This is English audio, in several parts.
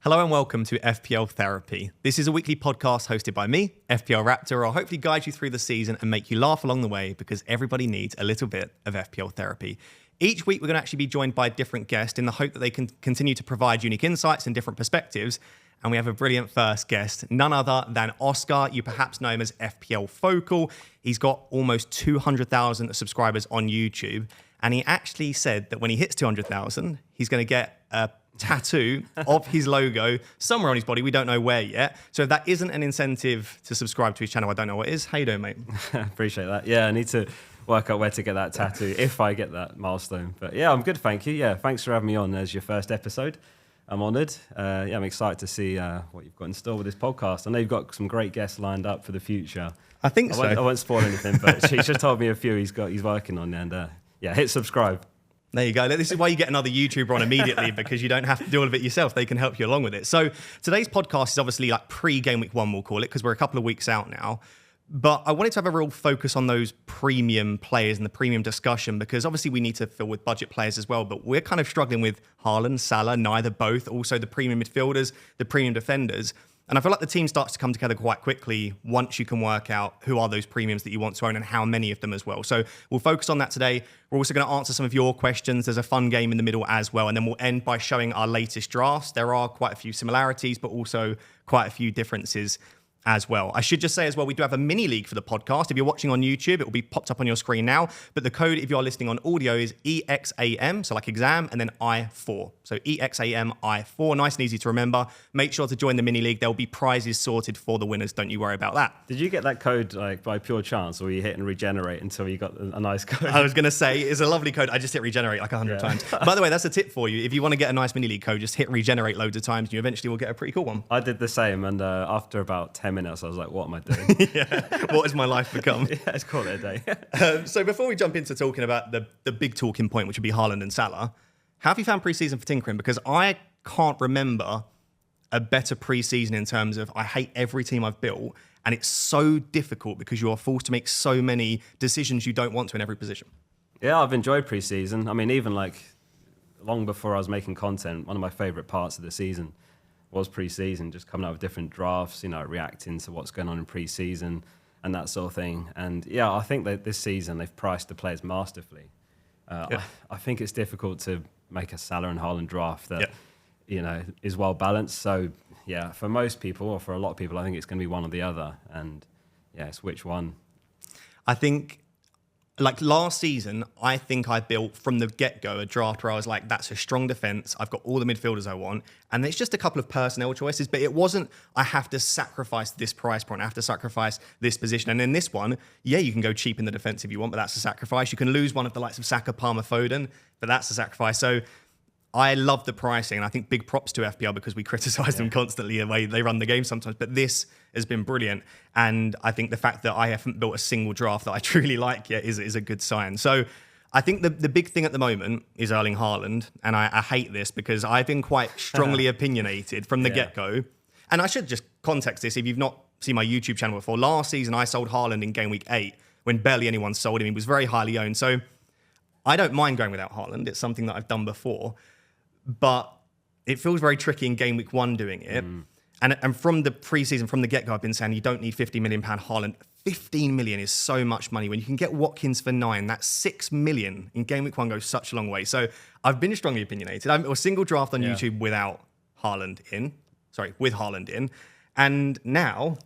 Hello and welcome to FPL Therapy. This is a weekly podcast hosted by me, FPL Raptor. I'll hopefully guide you through the season and make you laugh along the way because everybody needs a little bit of FPL therapy. Each week, we're going to actually be joined by a different guest in the hope that they can continue to provide unique insights and different perspectives. And we have a brilliant first guest, none other than Oscar. You perhaps know him as FPL Focal. He's got almost 200,000 subscribers on YouTube. And he actually said that when he hits 200,000, he's going to get a tattoo of his logo somewhere on his body. We don't know where yet. So if that isn't an incentive to subscribe to his channel, I don't know what is. How you doing, mate? Appreciate that. Yeah, I need to work out where to get that tattoo if I get that milestone. But yeah, I'm good, thank you. Yeah, thanks for having me on as your first episode. I'm honoured. Yeah, I'm excited to see what you've got in store with this podcast. I know you've got some great guests lined up for the future. I think so. I won't spoil anything, but she just told me a few he's working on, and yeah, hit subscribe. There you go. This is why you get another YouTuber on immediately, because you don't have to do all of it yourself. They can help you along with it. So today's podcast is obviously like pre-game week one, we'll call it, because we're a couple of weeks out now. But I wanted to have a real focus on those premium players and the premium discussion, because obviously we need to fill with budget players as well. But we're kind of struggling with Haaland, Salah, neither, both. Also the premium midfielders, the premium defenders. And I feel like the team starts to come together quite quickly once you can work out who are those premiums that you want to own and how many of them as well. So we'll focus on that today. We're also going to answer some of your questions. There's a fun game in the middle as well. And then we'll end by showing our latest drafts. There are quite a few similarities, but also quite a few differences as well. I should just say as well, we do have a mini league for the podcast. If you're watching on YouTube, it will be popped up on your screen now. But the code, if you're listening on audio, is EXAM, so like exam, and then I4. So EXAM I4, nice and easy to remember. Make sure to join the mini league. There will be prizes sorted for the winners. Don't you worry about that. Did you get that code like by pure chance, or were you hitting regenerate until you got a nice code? I was going to say, it's a lovely code. I just hit regenerate like 100 times. By the way, that's a tip for you. If you want to get a nice mini league code, just hit regenerate loads of times and you eventually will get a pretty cool one. I did the same, and after about 10 minutes, I was like, what am I doing? Yeah. What has my life become? Yeah, let's call it a day. So before we jump into talking about the big talking point, which would be Haaland and Salah, how have you found pre-season for tinkering? Because I can't remember a better pre-season in terms of I hate every team I've built, and it's so difficult because you are forced to make so many decisions you don't want to in every position. Yeah, I've enjoyed pre-season. I mean, even like long before I was making content, one of my favourite parts of the season was pre-season, just coming out with different drafts, reacting to what's going on in pre-season and that sort of thing. And yeah, I think that this season they've priced the players masterfully. I think it's difficult to make a Salah and Haaland draft that is well balanced. So yeah, for most people, or for a lot of people, I think it's going to be one or the other. And yeah, it's which one. I think, like last season, I think I built from the get-go a draft where I was like, that's a strong defence. I've got all the midfielders I want. And it's just a couple of personnel choices, but it wasn't, I have to sacrifice this price point. I have to sacrifice this position. And in this one, yeah, you can go cheap in the defence if you want, but that's a sacrifice. You can lose one of the likes of Saka, Palmer, Foden, but that's a sacrifice. So I love the pricing, and I think big props to FPL because we criticise them constantly the way they run the game sometimes. But this has been brilliant, and I think the fact that I haven't built a single draft that I truly like yet is a good sign. So I think the big thing at the moment is Erling Haaland, and I hate this because I've been quite strongly opinionated from the get-go. And I should just context this if you've not seen my YouTube channel before. Last season, I sold Haaland in game week 8 when barely anyone sold him. He was very highly owned. So I don't mind going without Haaland. It's something that I've done before. But it feels very tricky in game week 1 doing it. And from the preseason, from the get-go, I've been saying you don't need £50 million Haaland. 15 million is so much money. When you can get Watkins for 9, that's 6 million in game week 1 goes such a long way. So I've been strongly opinionated. I'm a single draft on YouTube without Haaland in. Sorry, with Haaland in. And now,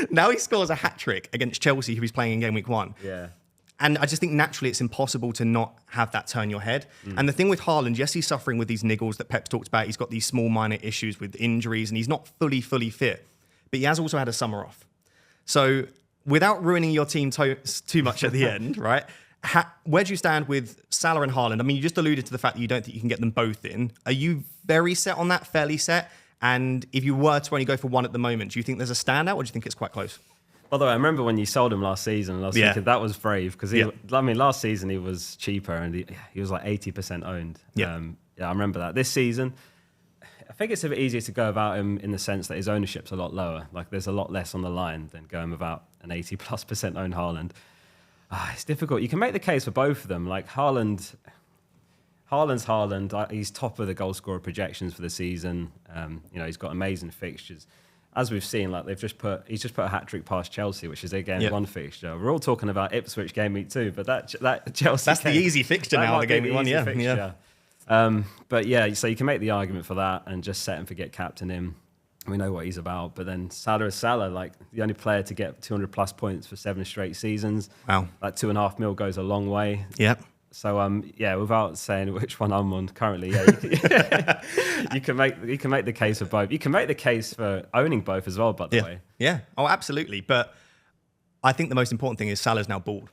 now he scores a hat-trick against Chelsea, who he's playing in game week 1. Yeah. And I just think naturally it's impossible to not have that turn your head. And the thing with Haaland, yes, he's suffering with these niggles that Pep's talked about. He's got these small minor issues with injuries and he's not fully fit. But he has also had a summer off. So without ruining your team too much at the end, right? Where do you stand with Salah and Haaland? I mean, you just alluded to the fact that you don't think you can get them both in. Are you very set on that, fairly set? And if you were to only go for one at the moment, do you think there's a standout or do you think it's quite close? By the way, I remember when you sold him last season, and I was thinking that was brave because last season he was cheaper and he was like 80% owned. Yeah, I remember that. This season, I think it's a bit easier to go about him in the sense that his ownership's a lot lower. Like there's a lot less on the line than going without an 80+% owned Haaland. It's difficult. You can make the case for both of them. Like Haaland Haaland's Haaland. He's top of the goal scorer projections for the season. He's got amazing fixtures. As we've seen, like he's just put a hat trick past Chelsea, which is again one fixture. We're all talking about Ipswich game week 2, but that Chelsea that's the easy fixture now. The game week 1, yeah. But yeah, so you can make the argument for that and just set and forget captain him. We know what he's about. But then Salah is Salah, like the only player to get 200 plus points for 7 straight seasons. Wow, that 2.5 mil goes a long way. Yep. So without saying which one I'm on currently, you can make the case for both. You can make the case for owning both as well, by the way. Yeah. Oh, absolutely. But I think the most important thing is Salah's now bald,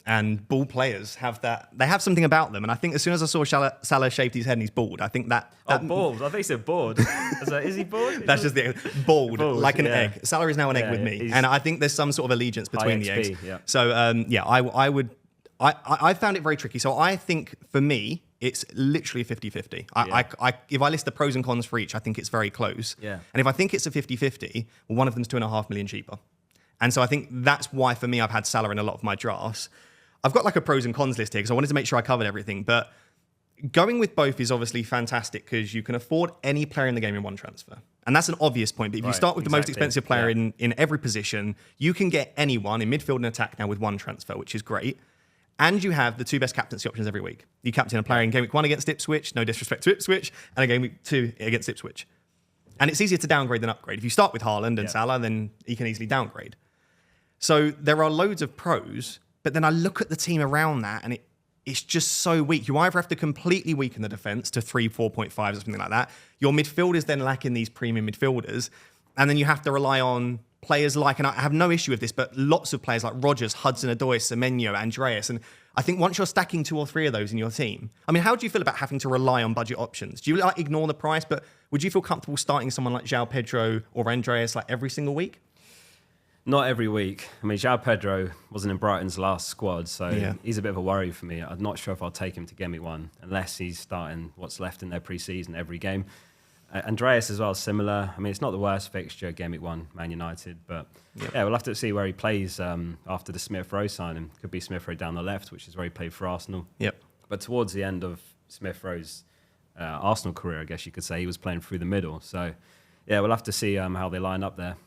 and bald players have that. They have something about them, and I think as soon as I saw Salah shaved his head and he's bald, I think that bald. I think he said bored. Is he bored? That's just the bald, like an egg. Salah is now an egg with me, and I think there's some sort of allegiance between the eggs. Yeah. So I would. I found it very tricky. So I think for me, it's literally 50-50. If I list the pros and cons for each, I think it's very close. Yeah. And if I think it's a 50-50, well, one of them's 2.5 million cheaper. And so I think that's why for me, I've had Salah in a lot of my drafts. I've got like a pros and cons list here because I wanted to make sure I covered everything. But going with both is obviously fantastic because you can afford any player in the game in one transfer. And that's an obvious point. But if you start with the most expensive player in every position, you can get anyone in midfield and attack now with one transfer, which is great. And you have the 2 best captaincy options every week. You captain a player in game week 1 against Ipswich, no disrespect to Ipswich, and a game week 2 against Ipswich. And it's easier to downgrade than upgrade. If you start with Haaland and Salah, then you can easily downgrade. So there are loads of pros, but then I look at the team around that and it's just so weak. You either have to completely weaken the defence to 4.5s or something like that. Your midfielders then lacking these premium midfielders. And then you have to rely on players like, and I have no issue with this, but lots of players like Rodgers, Hudson-Odoi, Semenyo, Andreas. And I think once you're stacking 2 or 3 of those in your team, I mean, how do you feel about having to rely on budget options? Do you ignore the price, but would you feel comfortable starting someone like João Pedro or Andreas like every single week? Not every week. I mean, João Pedro wasn't in Brighton's last squad, so he's a bit of a worry for me. I'm not sure if I'll take him to game week 1 unless he's starting what's left in their pre-season every game. Andreas as well, similar. I mean, it's not the worst fixture, game week 1, Man United, but we'll have to see where he plays after the Smith-Rowe signing. Could be Smith-Rowe down the left, which is where he played for Arsenal. Yep. But towards the end of Smith-Rowe's Arsenal career, I guess you could say, he was playing through the middle. So, we'll have to see how they line up there.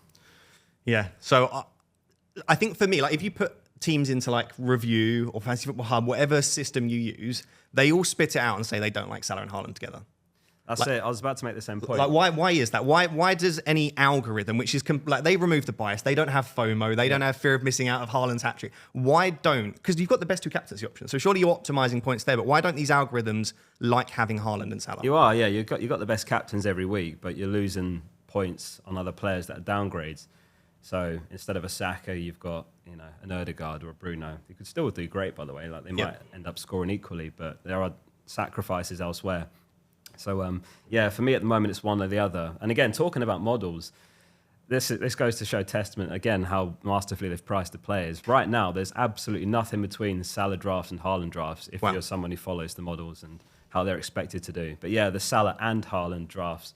Yeah. So I think for me, like if you put teams into like Review or Fantasy Football Hub, whatever system you use, they all spit it out and say they don't like Salah and Haaland together. That's it. I was about to make the same point. Like, why is that? Why does any algorithm, which is they remove the bias, they don't have FOMO, they don't have fear of missing out of Haaland's hat trick. Why don't? Because you've got the best 2 captaincy options, so surely you're optimizing points there. But why don't these algorithms like having Haaland and Salah? You are, You've got the best captains every week, but you're losing points on other players that are downgrades. So instead of a Saka, you've got an Odegaard or a Bruno. You could still do great, by the way. Like they might end up scoring equally, but there are sacrifices elsewhere. So, for me at the moment, it's one or the other. And again, talking about models, this goes to show testament, again, how masterfully they've priced the players. Right now, there's absolutely nothing between Salah drafts and Haaland drafts if you're someone who follows the models and how they're expected to do. But the Salah and Haaland drafts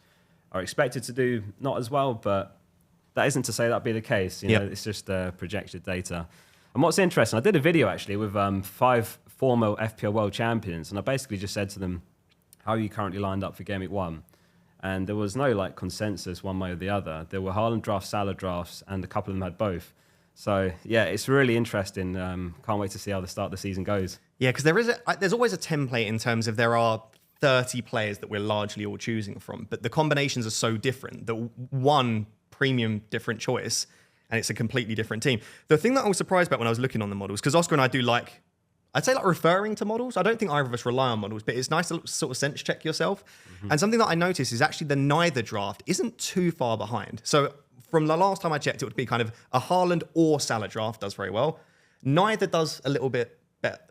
are expected to do not as well, but that isn't to say that'd be the case. It's just projected data. And what's interesting, I did a video actually with 5 former FPL world champions, and I basically just said to them, how are you currently lined up for game week 1? And there was no consensus one way or the other. There were Haaland drafts, Salah drafts, and a couple of them had both. So it's really interesting. Can't wait to see how the start of the season goes. Yeah, because there's always a template in terms of there are 30 players that we're largely all choosing from, but the combinations are so different that one premium different choice and it's a completely different team. The thing that I was surprised about when I was looking on the models, because Oscar and I do I'd say referring to models. I don't think either of us rely on models, but it's nice to sort of sense check yourself. Mm-hmm. And something that I noticed is actually the neither draft isn't too far behind. So from the last time I checked, it would be kind of a Haaland or Salah draft does very well. Neither does a little bit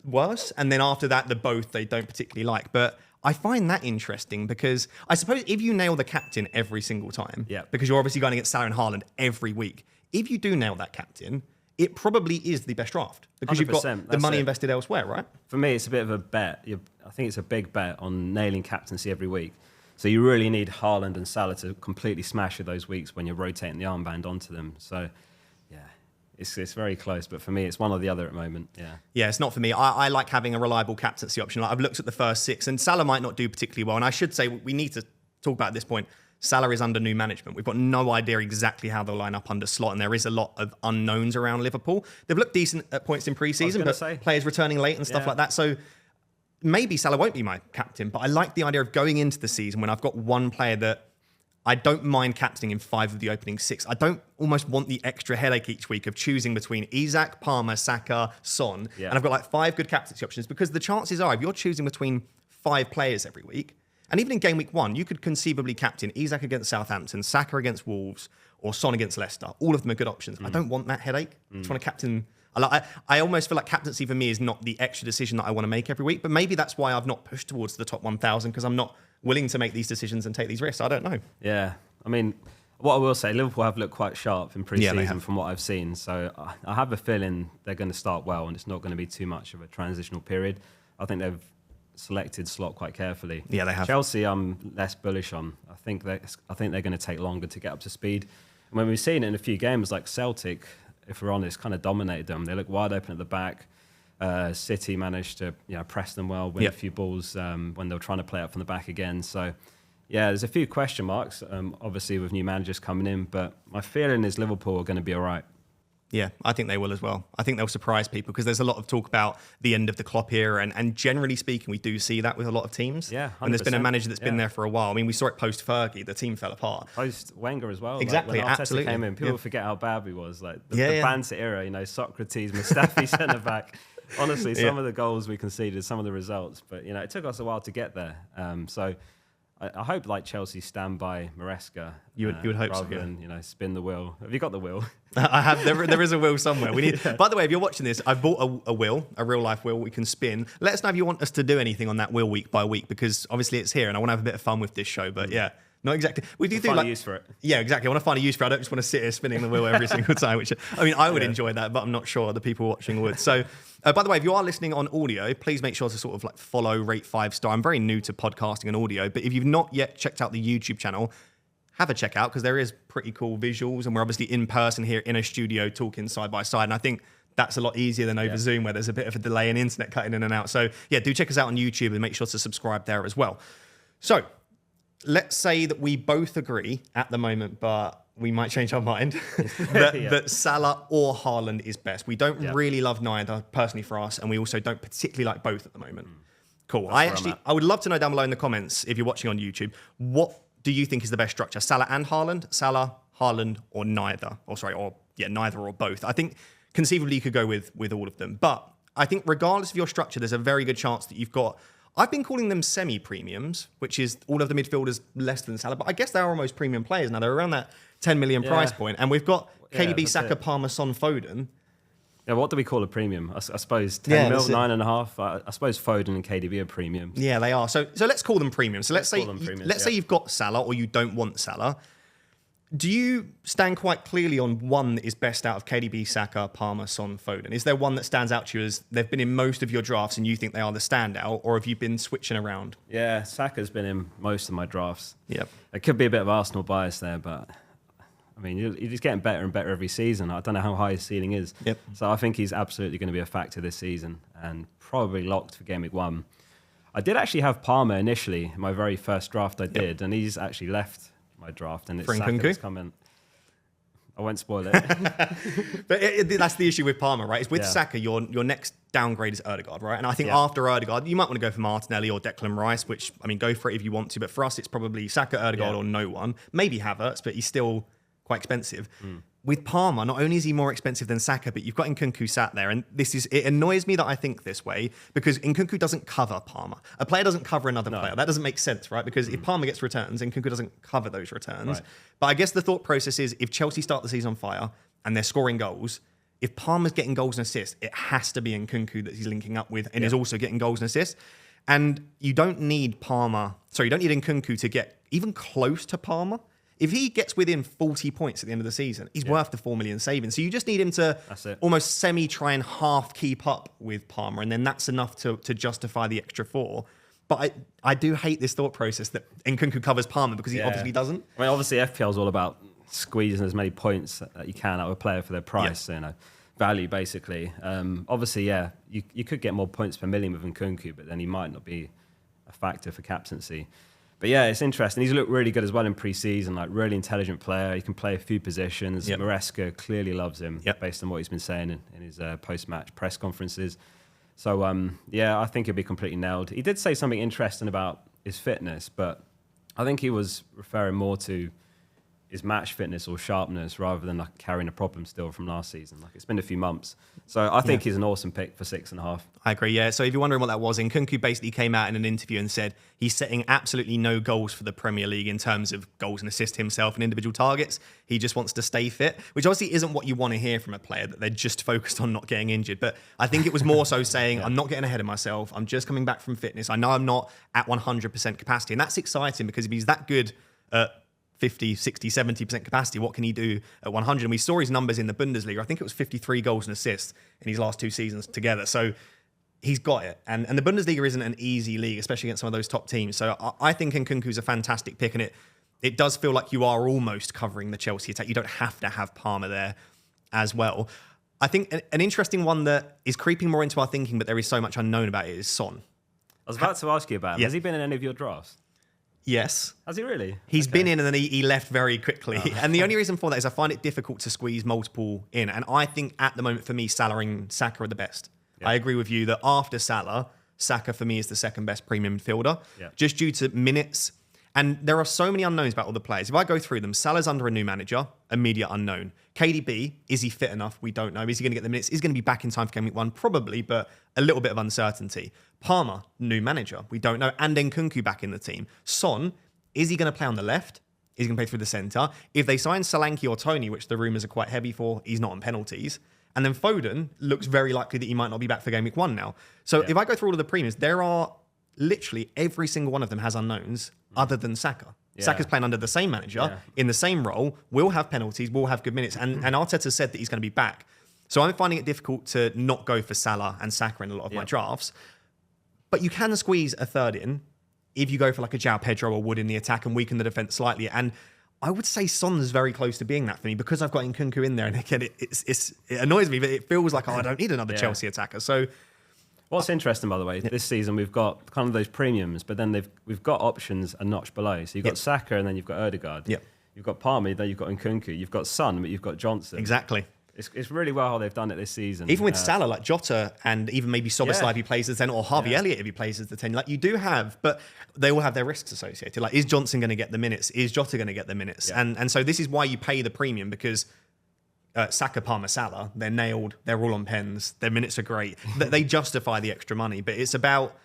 worse. And then after that, the both they don't particularly like. But I find that interesting because I suppose if you nail the captain every single time, because you're obviously going against Salah and Haaland every week, if you do nail that captain, it probably is the best draft because you've got the money invested elsewhere, right? For me, it's a bit of a bet. I think it's a big bet on nailing captaincy every week. So you really need Haaland and Salah to completely smash with those weeks when you're rotating the armband onto them. So, It's very close, but for me, it's one or the other at the moment. Yeah, it's not for me. I like having a reliable captaincy option. Like I've looked at the first 6, and Salah might not do particularly well. And I should say we need to talk about at this point. Salah is under new management. We've got no idea exactly how they'll line up under Slot, and there is a lot of unknowns around Liverpool. They've looked decent at points in pre-season, but players returning late and stuff like that. So maybe Salah won't be my captain, but I like the idea of going into the season when I've got one player that I don't mind captaining in 5 of the opening 6. I don't almost want the extra headache each week of choosing between Isak, Palmer, Saka, Son. And I've got like 5 good captaincy options, because the chances are if you're choosing between 5 players every week, and even in game week 1, you could conceivably captain Isak against Southampton, Saka against Wolves, or Son against Leicester. All of them are good options. I don't want that headache. I just want to captain. I almost feel like captaincy for me is not the extra decision that I want to make every week, but maybe that's why I've not pushed towards the top 1,000, because I'm not willing to make these decisions and take these risks. I don't know. Yeah. I mean, what I will say, Liverpool have looked quite sharp in pre-season from what I've seen. So I have a feeling they're going to start well, and it's not going to be too much of a transitional period. I think they've selected Slot quite carefully. Yeah, they have. Chelsea, I'm less bullish on. I think they're going to take longer to get up to speed. And when we've seen it in a few games, like Celtic, if we're honest, kind of dominated them. They look wide open at the back. City managed to press them well, win a few balls when they were trying to play up from the back again. So, yeah, there's a few question marks, obviously, with new managers coming in. But my feeling is Liverpool are going to be all right. Yeah, I think they will as well. I think they'll surprise people, because there's a lot of talk about the end of the Klopp era. And generally speaking, we do see that with a lot of teams. Yeah, 100%. And there's been a manager that's been there for a while. I mean, we saw it post-Fergie. The team fell apart. Post-Wenger as well. Exactly, like when Arteta absolutely. came in, people forget how bad he was. Like the banter era, Socrates, Mustafi centre-back. Honestly, some of the goals we conceded, some of the results. But, it took us a while to get there. So I hope, like Chelsea, stand by Maresca. You would hope rather so, yeah. than spin the wheel. Have you got the wheel? I have. There is a wheel somewhere. We need. By the way, if you're watching this, I bought a wheel, a real life wheel we can spin. Let us know if you want us to do anything on that wheel week by week, because obviously it's here, and I want to have a bit of fun with this show. But yeah. Not exactly. We do find a use for it. Yeah, exactly. I want to find a use for it. I don't just want to sit here spinning the wheel every single time. Which, I mean, I would enjoy that, but I'm not sure the people watching would. So, by the way, if you are listening on audio, please make sure to sort of like follow, rate 5-star. I'm very new to podcasting and audio, but if you've not yet checked out the YouTube channel, have a check out, because there is pretty cool visuals, and we're obviously in person here in a studio talking side by side. And I think that's a lot easier than over Zoom, where there's a bit of a delay and internet cutting in and out. So yeah, do check us out on YouTube and make sure to subscribe there as well. So, let's say that we both agree at the moment, but we might change our mind, that Salah or Haaland is best. We don't really love neither, personally, for us, and we also don't particularly like both at the moment. Cool. I would love to know down below in the comments, if you're watching on YouTube, what do you think is the best structure? Salah and Haaland? Salah, Haaland, or neither? Neither or both. I think conceivably you could go with all of them. But I think regardless of your structure, there's a very good chance that you've got... I've been calling them semi-premiums, which is all of the midfielders less than Salah, but I guess they're almost premium players now. They're around that 10 million price point, and we've got KDB, Saka, Palmer, Son, Foden. Yeah, what do we call a premium? I suppose 10 mil, 9.5. I suppose Foden and KDB are premiums. Yeah, they are. So let's call them premiums. So let's say you've got Salah, or you don't want Salah. Do you stand quite clearly on one that is best out of KDB, Saka, Palmer, Son, Foden? Is there one that stands out to you as they've been in most of your drafts and you think they are the standout, or have you been switching around? Yeah, Saka's been in most of my drafts. Yep. It could be a bit of Arsenal bias there, but I mean, he's getting better and better every season. I don't know how high his ceiling is. Yep. So I think he's absolutely going to be a factor this season, and probably locked for game week 1. I did actually have Palmer initially in my very first draft I did, and he's actually left my draft, and it's Saka that's come in. I won't spoil it. But that's the issue with Palmer, right? Is with Saka, your next downgrade is Ødegaard, right? And I think after Ødegaard, you might want to go for Martinelli or Declan Rice, which, I mean, go for it if you want to. But for us, it's probably Saka, Ødegaard, or no one. Maybe Havertz, but he's still quite expensive. With Palmer, not only is he more expensive than Saka, but you've got Nkunku sat there. And it annoys me that I think this way, because Nkunku doesn't cover Palmer. A player doesn't cover another player. That doesn't make sense, right? Because if Palmer gets returns, Nkunku doesn't cover those returns. Right. But I guess the thought process is, if Chelsea start the season on fire and they're scoring goals, if Palmer's getting goals and assists, it has to be Nkunku that he's linking up with and is also getting goals and assists. And you don't need Nkunku to get even close to Palmer. If he gets within 40 points at the end of the season, he's worth the 4 million savings. So you just need him to almost try and half keep up with Palmer, and then that's enough to justify the extra 4. But I do hate this thought process that Nkunku covers Palmer, because he obviously doesn't. I mean, obviously FPL is all about squeezing as many points that you can out of a player for their price, value basically. Obviously, you could get more points per million with Nkunku, but then he might not be a factor for captaincy. But yeah, it's interesting. He's looked really good as well in pre-season, like really intelligent player. He can play a few positions. Maresca clearly loves him based on what he's been saying in his post-match press conferences. So I think he'll be completely nailed. He did say something interesting about his fitness, but I think he was referring more to his match fitness or sharpness rather than like carrying a problem still from last season. Like it's been a few months. So I think he's an awesome pick for 6.5. I agree, yeah. So if you're wondering what that was, Nkunku basically came out in an interview and said he's setting absolutely no goals for the Premier League in terms of goals and assists himself and individual targets. He just wants to stay fit, which obviously isn't what you want to hear from a player, that they're just focused on not getting injured. But I think it was more so saying, I'm not getting ahead of myself. I'm just coming back from fitness. I know I'm not at 100% capacity. And that's exciting because if he's that good at 50, 60, 70% capacity, what can he do at 100? And we saw his numbers in the Bundesliga. I think it was 53 goals and assists in his last 2 seasons together. So he's got it. And the Bundesliga isn't an easy league, especially against some of those top teams. So I think Nkunku's a fantastic pick, and it does feel like you are almost covering the Chelsea attack. You don't have to have Palmer there as well. I think an interesting one that is creeping more into our thinking, but there is so much unknown about it, is Son. I was about to ask you about him. Has he been in any of your drafts? Yes. Has he really? He's been in and then he left very quickly. Oh. And the only reason for that is I find it difficult to squeeze multiple in. And I think at the moment for me, Salah and Saka are the best. Yeah. I agree with you that after Salah, Saka for me is the second best premium midfielder, just due to minutes. And there are so many unknowns about all the players. If I go through them, Salah's under a new manager, immediate unknown. KDB, is he fit enough? We don't know. Is he going to get the minutes? Is he going to be back in time for game week 1? Probably, but a little bit of uncertainty. Palmer, new manager. We don't know. And Nkunku back in the team. Son, is he going to play on the left? Is he going to play through the centre? If they sign Solanke or Tony, which the rumours are quite heavy for, he's not on penalties. And then Foden looks very likely that he might not be back for game week 1 now. So if I go through all of the premiums, there are literally every single one of them has unknowns other than Saka. Yeah. Saka's playing under the same manager in the same role, will have penalties, will have good minutes. And Arteta said that he's going to be back. So I'm finding it difficult to not go for Salah and Saka in a lot of my drafts. But you can squeeze a third in if you go for like a João Pedro or Wood in the attack and weaken the defence slightly. And I would say Son's very close to being that for me because I've got Nkunku in there. And again, it annoys me, but it feels like, I don't need another Chelsea attacker. So what's interesting, by the way, this season we've got kind of those premiums, but then we've got options a notch below. So you've got Saka and then you've got Ødegaard. You've got Palmer, then you've got Nkunku. You've got Son, but you've got Johnson. Exactly. It's really well how they've done it this season. Even with Salah, like Jota, and even maybe Szoboszlai if he plays as 10, or Harvey Elliott if he plays as the 10. Like you do have, but they will have their risks associated. Like, is Johnson going to get the minutes? Is Jota going to get the minutes? And so this is why you pay the premium, because Saka, Palmer, Salah, they're nailed. They're all on pens. Their minutes are great. They justify the extra money. But it's about,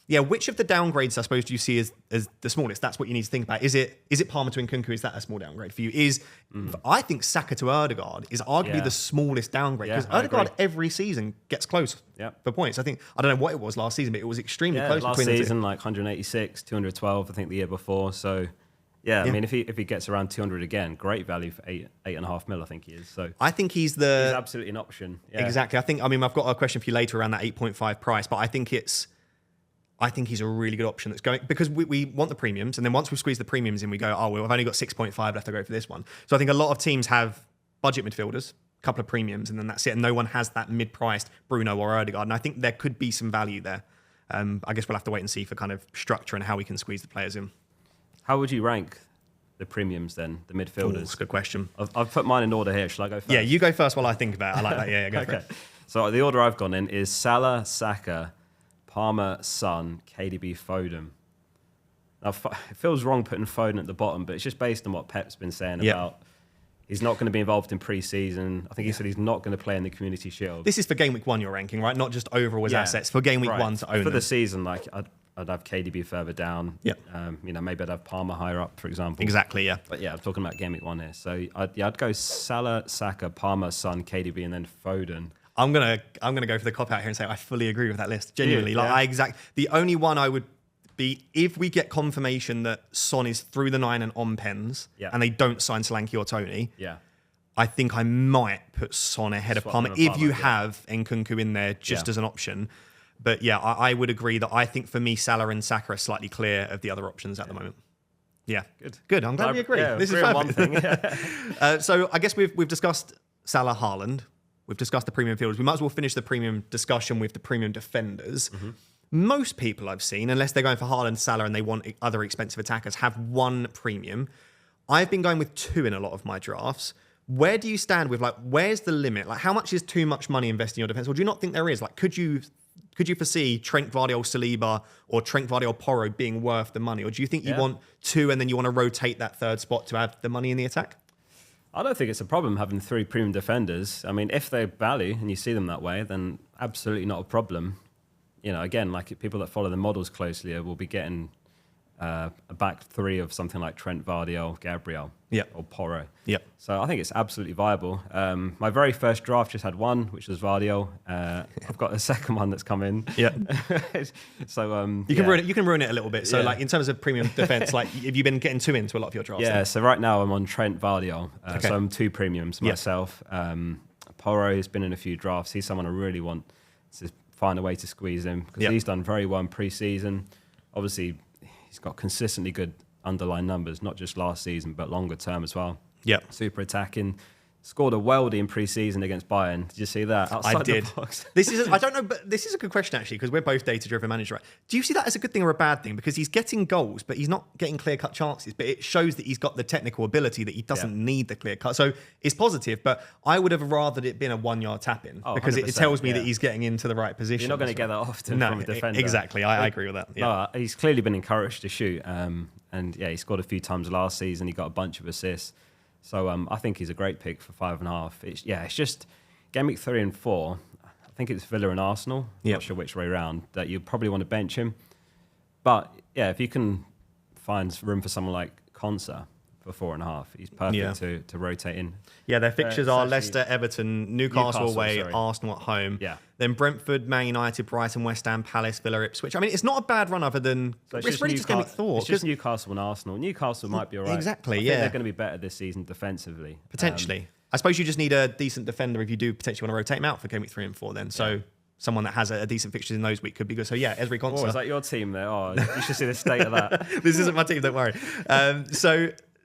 which of the downgrades I suppose do you see as the smallest? That's what you need to think about. Is it Palmer to Nkunku? Is that a small downgrade for you? I think Saka to Ødegaard is arguably the smallest downgrade, because Ødegaard every season gets close for points. I don't know what it was last season, but it was extremely close. Last season, like 186, 212, I think the year before. So I mean, if he gets around 200 again, great value for 8.5 mil, I think he is. So I think he's absolutely an option. Yeah. Exactly. I've got a question for you later around that 8.5 price, but I think he's a really good option that's going, because we want the premiums, and then once we squeeze the premiums in, we go, we've only got 6.5 left to go for this one. So I think a lot of teams have budget midfielders, a couple of premiums, and then that's it. And no one has that mid-priced Bruno or Ødegaard. And I think there could be some value there. I guess we'll have to wait and see for kind of structure and how we can squeeze the players in. How would you rank the premiums then, the midfielders? That's a good question. I've put mine in order here. Shall I go first? Yeah, you go first while I think about it. I like that. Yeah, go for it. So the order I've gone in is Salah, Saka, Palmer, Son, KDB, Foden. Now, it feels wrong putting Foden at the bottom, but it's just based on what Pep's been saying about he's not going to be involved in pre-season. I think he said he's not going to play in the Community Shield. This is for game week 1 you're ranking, right? Not just overall as assets. For game week 1 to own for the season, like I'd have KDB further down. Maybe I'd have Palmer higher up, for example. Exactly, yeah. But I'm talking about game week 1 here. So I'd go Salah, Saka, Palmer, Son, KDB, and then Foden. I'm gonna go for the cop out here and say I fully agree with that list. Genuinely, the only one I would be, if we get confirmation that Son is through the 9 and on pens, and they don't sign Solanke or Tony, I think I might put Son ahead of Palmer if you have Nkunku in there just as an option. But I would agree that I think for me Salah and Saka are slightly clear of the other options at the moment. Yeah, Good. Good. I'm glad we agree. Yeah, This is agree on perfect. one thing. So I guess we've discussed Salah, Haaland. We've discussed the premium fielders. We might as well finish the premium discussion with the premium defenders. Mm-hmm. Most people I've seen, unless they're going for Haaland, Salah, and they want other expensive attackers, have one premium. I've been going with 2 in a lot of my drafts. Where do you stand with, like, where's the limit? Like, how much is too much money invested in your defense? Or do you not think there is? Like, could you foresee Trent, Gvardiol, Saliba, or Trent, Gvardiol, Porro being worth the money? Or do you think you want 2 and then you want to rotate that third spot to have the money in the attack? I don't think it's a problem having 3 premium defenders. I mean, if they value and you see them that way, then absolutely not a problem. You know, again, like people that follow the models closely will be getting a back 3 of something like Trent, Gvardiol, Gabriel, or Porro. Yep. So I think it's absolutely viable. My very first draft just had 1, which was Gvardiol. I've got a second one that's come in. Yeah. So you can ruin it a little bit. So like in terms of premium defense, like have you been getting 2 into a lot of your drafts? Yeah. Then? So right now I'm on Trent, Gvardiol. So I'm 2 premiums myself. Porro has been in a few drafts. He's someone I really want to find a way to squeeze him because he's done very well in pre-season. Obviously, he's got consistently good underlying numbers, not just last season, but longer term as well. Yeah. Super attacking. Scored a worldie in pre-season against Bayern. Did you see that? I did. The box. I don't know, but this is a good question actually, because we're both data-driven managers, right? Do you see that as a good thing or a bad thing? Because he's getting goals, but he's not getting clear-cut chances. But it shows that he's got the technical ability that he doesn't need the clear-cut. So it's positive, but I would have rathered it been a 1-yard tap-in because it tells me that he's getting into the right position. You're not going to get that often from a defender. Exactly. I agree with that. Yeah. No, he's clearly been encouraged to shoot. And yeah, he scored a few times last season. He got a bunch of assists. So I think he's a great pick for 5.5. It's just game week 3 and 4. I think it's Villa and Arsenal. Not sure which way around. That you probably want to bench him. But yeah, if you can find room for someone like Konsa for 4.5, he's perfect to rotate in. Yeah, their fixtures are Leicester, Everton, Newcastle away, Arsenal at home. Yeah. Then Brentford, Man United, Brighton, West Ham, Palace, Villa, Ipswich. I mean, it's not a bad run other than... So it's really just game week 4. It's just Newcastle and Arsenal. Newcastle might be all right. Exactly, I think they're going to be better this season defensively. Potentially. I suppose you just need a decent defender if you do potentially want to rotate him out for game week 3 and 4 then. So someone that has a decent fixtures in those weeks could be good. So yeah, Ezri Konsa. Oh, is that your team there? Oh, you should see the state of that. This isn't my team, don't worry.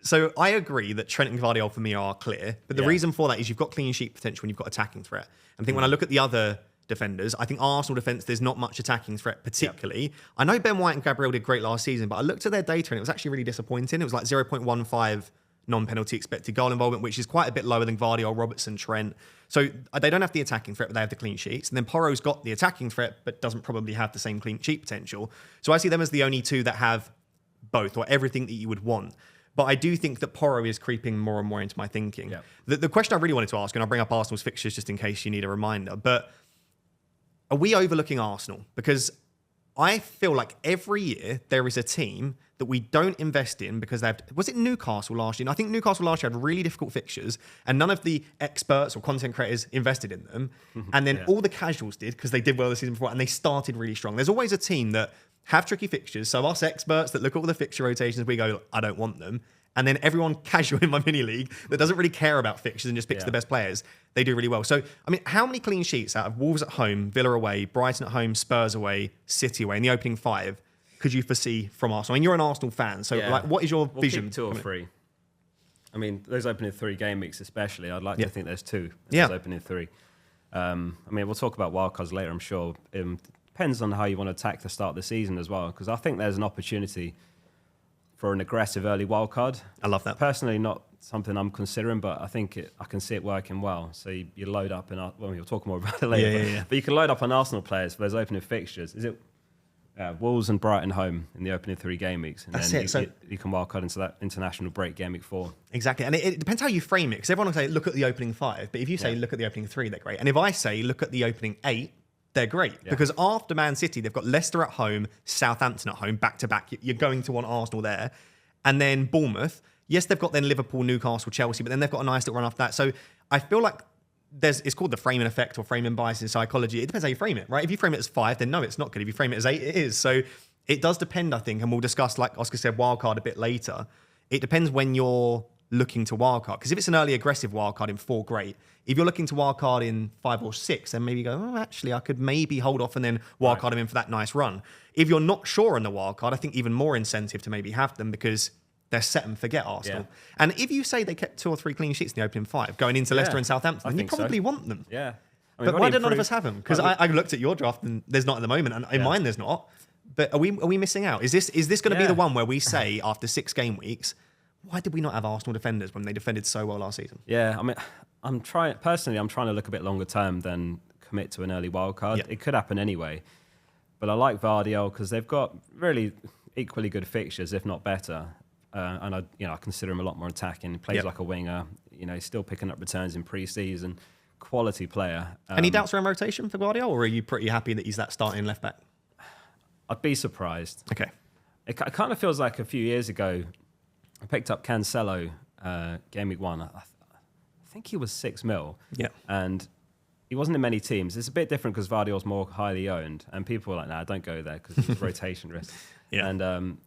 So I agree that Trent and Gvardiol for me are clear. But the reason for that is you've got clean sheet potential and you've got attacking threat. And I think when I look at the other defenders, I think Arsenal defence, there's not much attacking threat particularly. Yep. I know Ben White and Gabriel did great last season, but I looked at their data and it was actually really disappointing. It was like 0.15 non-penalty expected goal involvement, which is quite a bit lower than Gvardiol, Robertson, Trent. So they don't have the attacking threat, but they have the clean sheets. And then Porro's got the attacking threat, but doesn't probably have the same clean sheet potential. So I see them as the only 2 that have both or everything that you would want. But I do think that Porro is creeping more and more into my thinking. Yep. The question I really wanted to ask, and I'll bring up Arsenal's fixtures just in case you need a reminder, but are we overlooking Arsenal? Because I feel like every year there is a team that we don't invest in because they have... Was it Newcastle last year? I think Newcastle last year had really difficult fixtures and none of the experts or content creators invested in them. And then all the casuals did because they did well the season before and they started really strong. There's always a team that have tricky fixtures. So us experts that look at all the fixture rotations, we go, I don't want them. And then everyone casual in my mini league that doesn't really care about fixtures and just picks the best players, they do really well. So, I mean, how many clean sheets out of Wolves at home, Villa away, Brighton at home, Spurs away, City away in the opening 5 could you foresee from Arsenal? I mean, you're an Arsenal fan, so like, what is your vision? Keep 2 or 3. I mean, those opening 3 game weeks especially, I'd like to think there's 2 in those opening 3. I mean, we'll talk about wildcards later, I'm sure. Depends on how you want to attack the start of the season as well, because I think there's an opportunity for an aggressive early wildcard. I love that. Personally, not something I'm considering, but I think I can see it working well. So you load up, well, we'll talk more about it later. But you can load up on Arsenal players for those opening fixtures. Is it Wolves and Brighton home in the opening 3 game weeks? And then you can wildcard into that international break game week 4. Exactly. And it depends how you frame it, because everyone will say, look at the opening 5. But if you say, look at the opening 3, they're great. And if I say, look at the opening 8, they're great because after Man City, they've got Leicester at home, Southampton at home, back-to-back. You're going to want Arsenal there. And then Bournemouth. Yes, they've got then Liverpool, Newcastle, Chelsea, but then they've got a nice little run after that. So I feel like it's called the framing effect or framing bias in psychology. It depends how you frame it, right? If you frame it as 5, then no, it's not good. If you frame it as 8, it is. So it does depend, I think, and we'll discuss, like Oscar said, wildcard a bit later. It depends when you're looking to wildcard. Because if it's an early aggressive wildcard in 4, great. If you're looking to wildcard in 5 or 6, then maybe go, oh, actually, I could maybe hold off and then wildcard them in for that nice run. If you're not sure on the wildcard, I think even more incentive to maybe have them because they're set and forget Arsenal. Yeah. And if you say they kept 2 or 3 clean sheets in the opening 5, going into Leicester and Southampton, then you probably want them. Yeah. I But mean, why do none of us have them? Because I looked at your draft and there's not at the moment, and in mine there's not. But are we missing out? Is this going to be the one where we say after 6 game weeks, why did we not have Arsenal defenders when they defended so well last season? Yeah, I mean, I'm trying to look a bit longer term than commit to an early wild card. Yeah. It could happen anyway. But I like Gvardiol because they've got really equally good fixtures, if not better. And I consider him a lot more attacking. He plays like a winger. He's still picking up returns in pre-season. Quality player. Any doubts around rotation for Gvardiol, or are you pretty happy that he's that starting left back? I'd be surprised. Okay. It kind of feels like a few years ago, I picked up Cancelo game week 1. I think he was 6 mil. Yeah. And he wasn't in many teams. It's a bit different because Gvardiol's more highly owned, and people were like, "Nah, don't go there because it's rotation risk." Yeah. And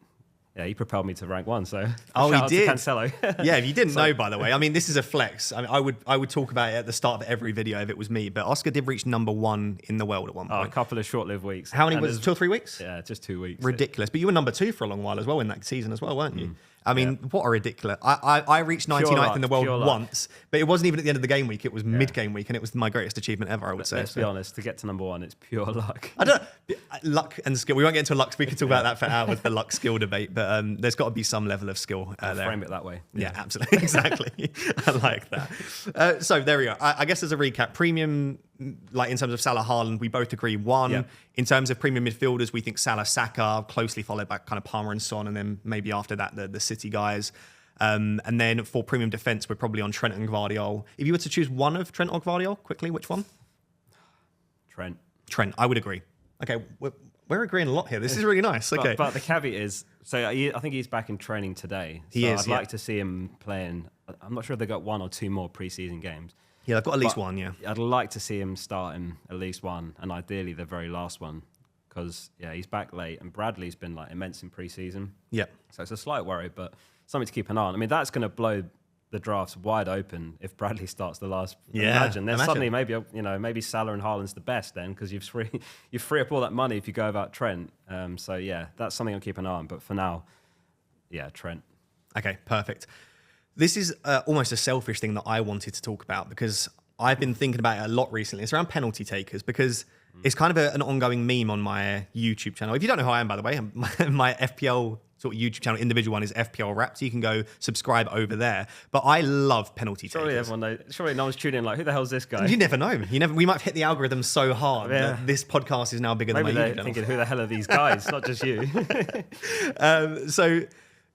he propelled me to rank 1. So he did. Cancelo. Yeah, if you didn't know, by the way, I mean, this is a flex. I mean, I would talk about it at the start of every video if it was me. But Oscar did reach number 1 in the world at one point. A couple of short-lived weeks. How many was it? 2 or 3 weeks? Yeah, just 2 weeks. Ridiculous. But you were number 2 for a long while as well in that season as well, weren't you? I mean, what a ridiculous. I reached 99th in the world once, but it wasn't even at the end of the game week. It was mid-game week, and it was my greatest achievement ever, I would say. Let's be honest, to get to number 1, it's pure luck. I don't know. Luck and skill. We won't get into luck. We could talk about that for hours, the luck skill debate, but there's got to be some level of skill there. Frame it that way. Yeah, absolutely. Exactly. I like that. So there we go. I guess as a recap, premium, like in terms of Salah, Haaland, we both agree 1. Yep. In terms of premium midfielders, we think Salah, Saka, closely followed by kind of Palmer and Son, and then maybe after that, the City guys. And then for premium defence, we're probably on Trent and Gvardiol. If you were to choose one of Trent or Gvardiol, quickly, which one? Trent, I would agree. Okay, we're agreeing a lot here. This is really nice. Okay, but the caveat is, so I think he's back in training today. So I'd like to see him playing. I'm not sure if they got 1 or 2 more pre-season games. Yeah, they've got at least 1. Yeah, I'd like to see him starting at least 1, and ideally the very last one, because he's back late, and Bradley's been like immense in pre-season. Yeah, so it's a slight worry, but something to keep an eye on. I mean, that's going to blow the drafts wide open if Bradley starts the last. Yeah, imagine. Suddenly maybe Salah and Haaland's the best then, because you free up all that money if you go without Trent. So yeah, that's something I'll keep an eye on. But for now, Trent. Okay, perfect. This is almost a selfish thing that I wanted to talk about because I've been thinking about it a lot recently. It's around penalty takers because it's kind of an ongoing meme on my YouTube channel. If you don't know who I am, by the way, my FPL sort of YouTube channel, individual one is FPL Wrapped. So you can go subscribe over there. But I love penalty takers. Surely no one's tuning in like, who the hell's this guy? You never know. We might have hit the algorithm so hard that this podcast is now bigger than my YouTube channel. Thinking, who the hell are these guys? Not just you. So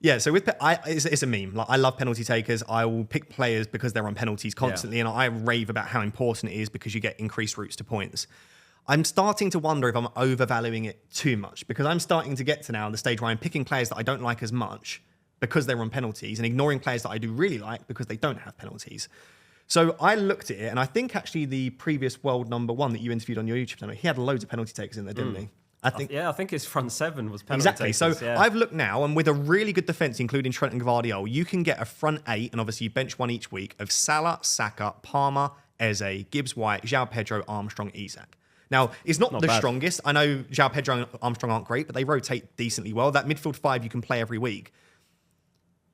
it's a meme. Like, I love penalty takers. I will pick players because they're on penalties constantly, and I rave about how important it is because you get increased routes to points. I'm starting to wonder if I'm overvaluing it too much because I'm starting to get to now the stage where I'm picking players that I don't like as much because they're on penalties and ignoring players that I do really like because they don't have penalties. So I looked at it, and I think actually the previous world number 1 that you interviewed on your YouTube channel, he had loads of penalty takers in there, didn't he? I think his front 7 was penalty takers. So I've looked now, and with a really good defence, including Trent and Gvardiol, you can get a front 8, and obviously you bench 1 each week, of Salah, Saka, Palmer, Eze, Gibbs-White, João Pedro, Armstrong, Isak. Now, it's not the strongest. I know João Pedro and Armstrong aren't great, but they rotate decently well. That midfield 5 you can play every week.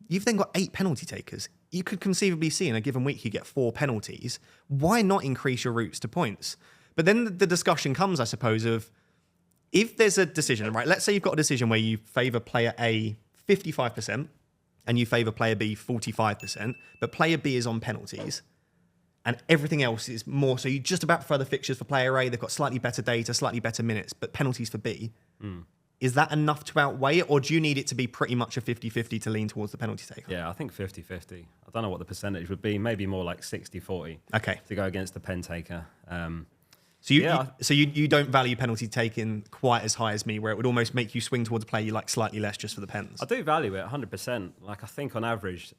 You've then got 8 penalty takers. You could conceivably see in a given week you get 4 penalties. Why not increase your routes to points? But then the discussion comes, I suppose, of if there's a decision, right? Let's say you've got a decision where you favour player A 55% and you favour player B 45%, but player B is on penalties and everything else is more. So you just about prefer the fixtures for player A. They've got slightly better data, slightly better minutes, but penalties for B. Is that enough to outweigh it, or do you need it to be pretty much a 50-50 to lean towards the penalty taker? Yeah, I think 50-50. I don't know what the percentage would be. Maybe more like 60-40. Okay. To go against the pen taker. So you don't value penalty taking quite as high as me, where it would almost make you swing towards a player you like slightly less just for the pens. I do value it 100%. Like, I think on average,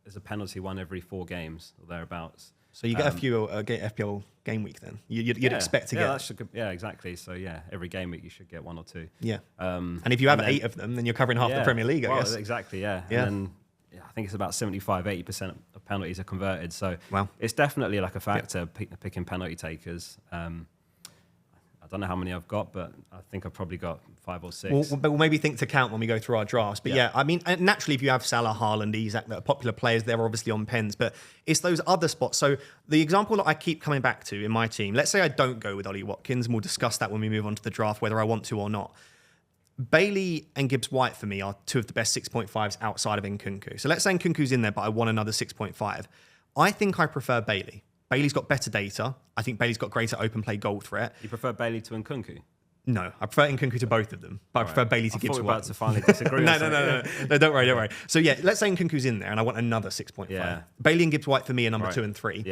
there's a penalty 1 every 4 games or thereabouts. So you get a few FPL game week then. You'd expect to get. Yeah, exactly. So yeah, every game week you should get 1 or 2. Yeah. And if you have 8 of them, then you're covering half the Premier League, I guess. Exactly. Yeah. And then, I think it's about 75-80% of penalties are converted. So wow. It's definitely like a factor picking penalty takers. I don't know how many I've got, but I think I've probably got 5 or 6. We'll maybe think to count when we go through our drafts. But yeah, I mean, naturally, if you have Salah, Haaland, Isak, that are popular players, they're obviously on pens. But it's those other spots. So the example that I keep coming back to in my team, let's say I don't go with Ollie Watkins, and we'll discuss that when we move on to the draft, whether I want to or not. Bailey and Gibbs-White for me are two of the best 6.5s outside of Nkunku. So let's say Nkunku's in there, but I want another 6.5. I think I prefer Bailey. Bailey's got better data. I think Bailey's got greater open play goal threat. You prefer Bailey to Nkunku? No, I prefer Nkunku to both of them, but I prefer Bailey to Gibbs-White. I thought we were about to finally disagree. No, don't worry. So yeah, let's say Nkunku's in there and I want another 6.5. Yeah. Bailey and Gibbs-White for me are number 2 and 3.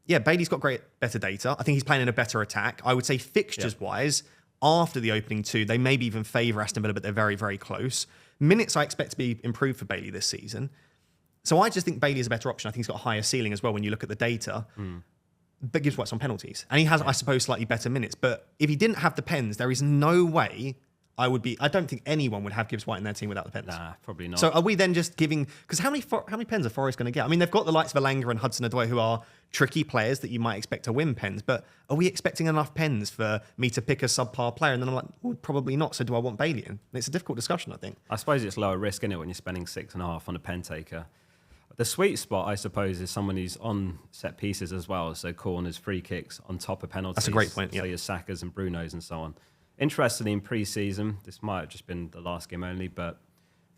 Yeah, Bailey's got better data. I think he's playing in a better attack. I would say fixtures-wise, after the opening 2, they maybe even favour Aston Villa, but they're very, very close. Minutes I expect to be improved for Bailey this season. So I just think Bailey is a better option. I think he's got a higher ceiling as well when you look at the data. But Gibbs-White's on penalties. And he has, I suppose, slightly better minutes. But if he didn't have the pens, there is no way I don't think anyone would have Gibbs-White in their team without the pens. Nah, probably not. So are we then just giving... Because how many pens are Forest going to get? I mean, they've got the likes of Elanga and Hudson-Odoi who are tricky players that you might expect to win pens. But are we expecting enough pens for me to pick a subpar player? And then I'm like, well, probably not. So do I want Bailey in? And it's a difficult discussion, I think. I suppose it's lower risk, isn't it, when you're spending 6.5 on a pen taker. The sweet spot, I suppose, is someone who's on set pieces as well. So corners, free kicks, on top of penalties. That's a great point, yeah. So your Sakas and Brunos and so on. Interestingly, in pre-season, this might have just been the last game only, but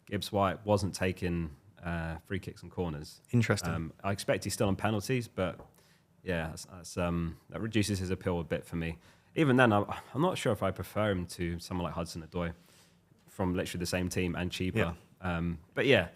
Gibbs-White wasn't taking free kicks and corners. Interesting. I expect he's still on penalties, but yeah, that reduces his appeal a bit for me. Even then, I'm not sure if I prefer him to someone like Hudson-Odoi from literally the same team and cheaper. Yeah. But yeah,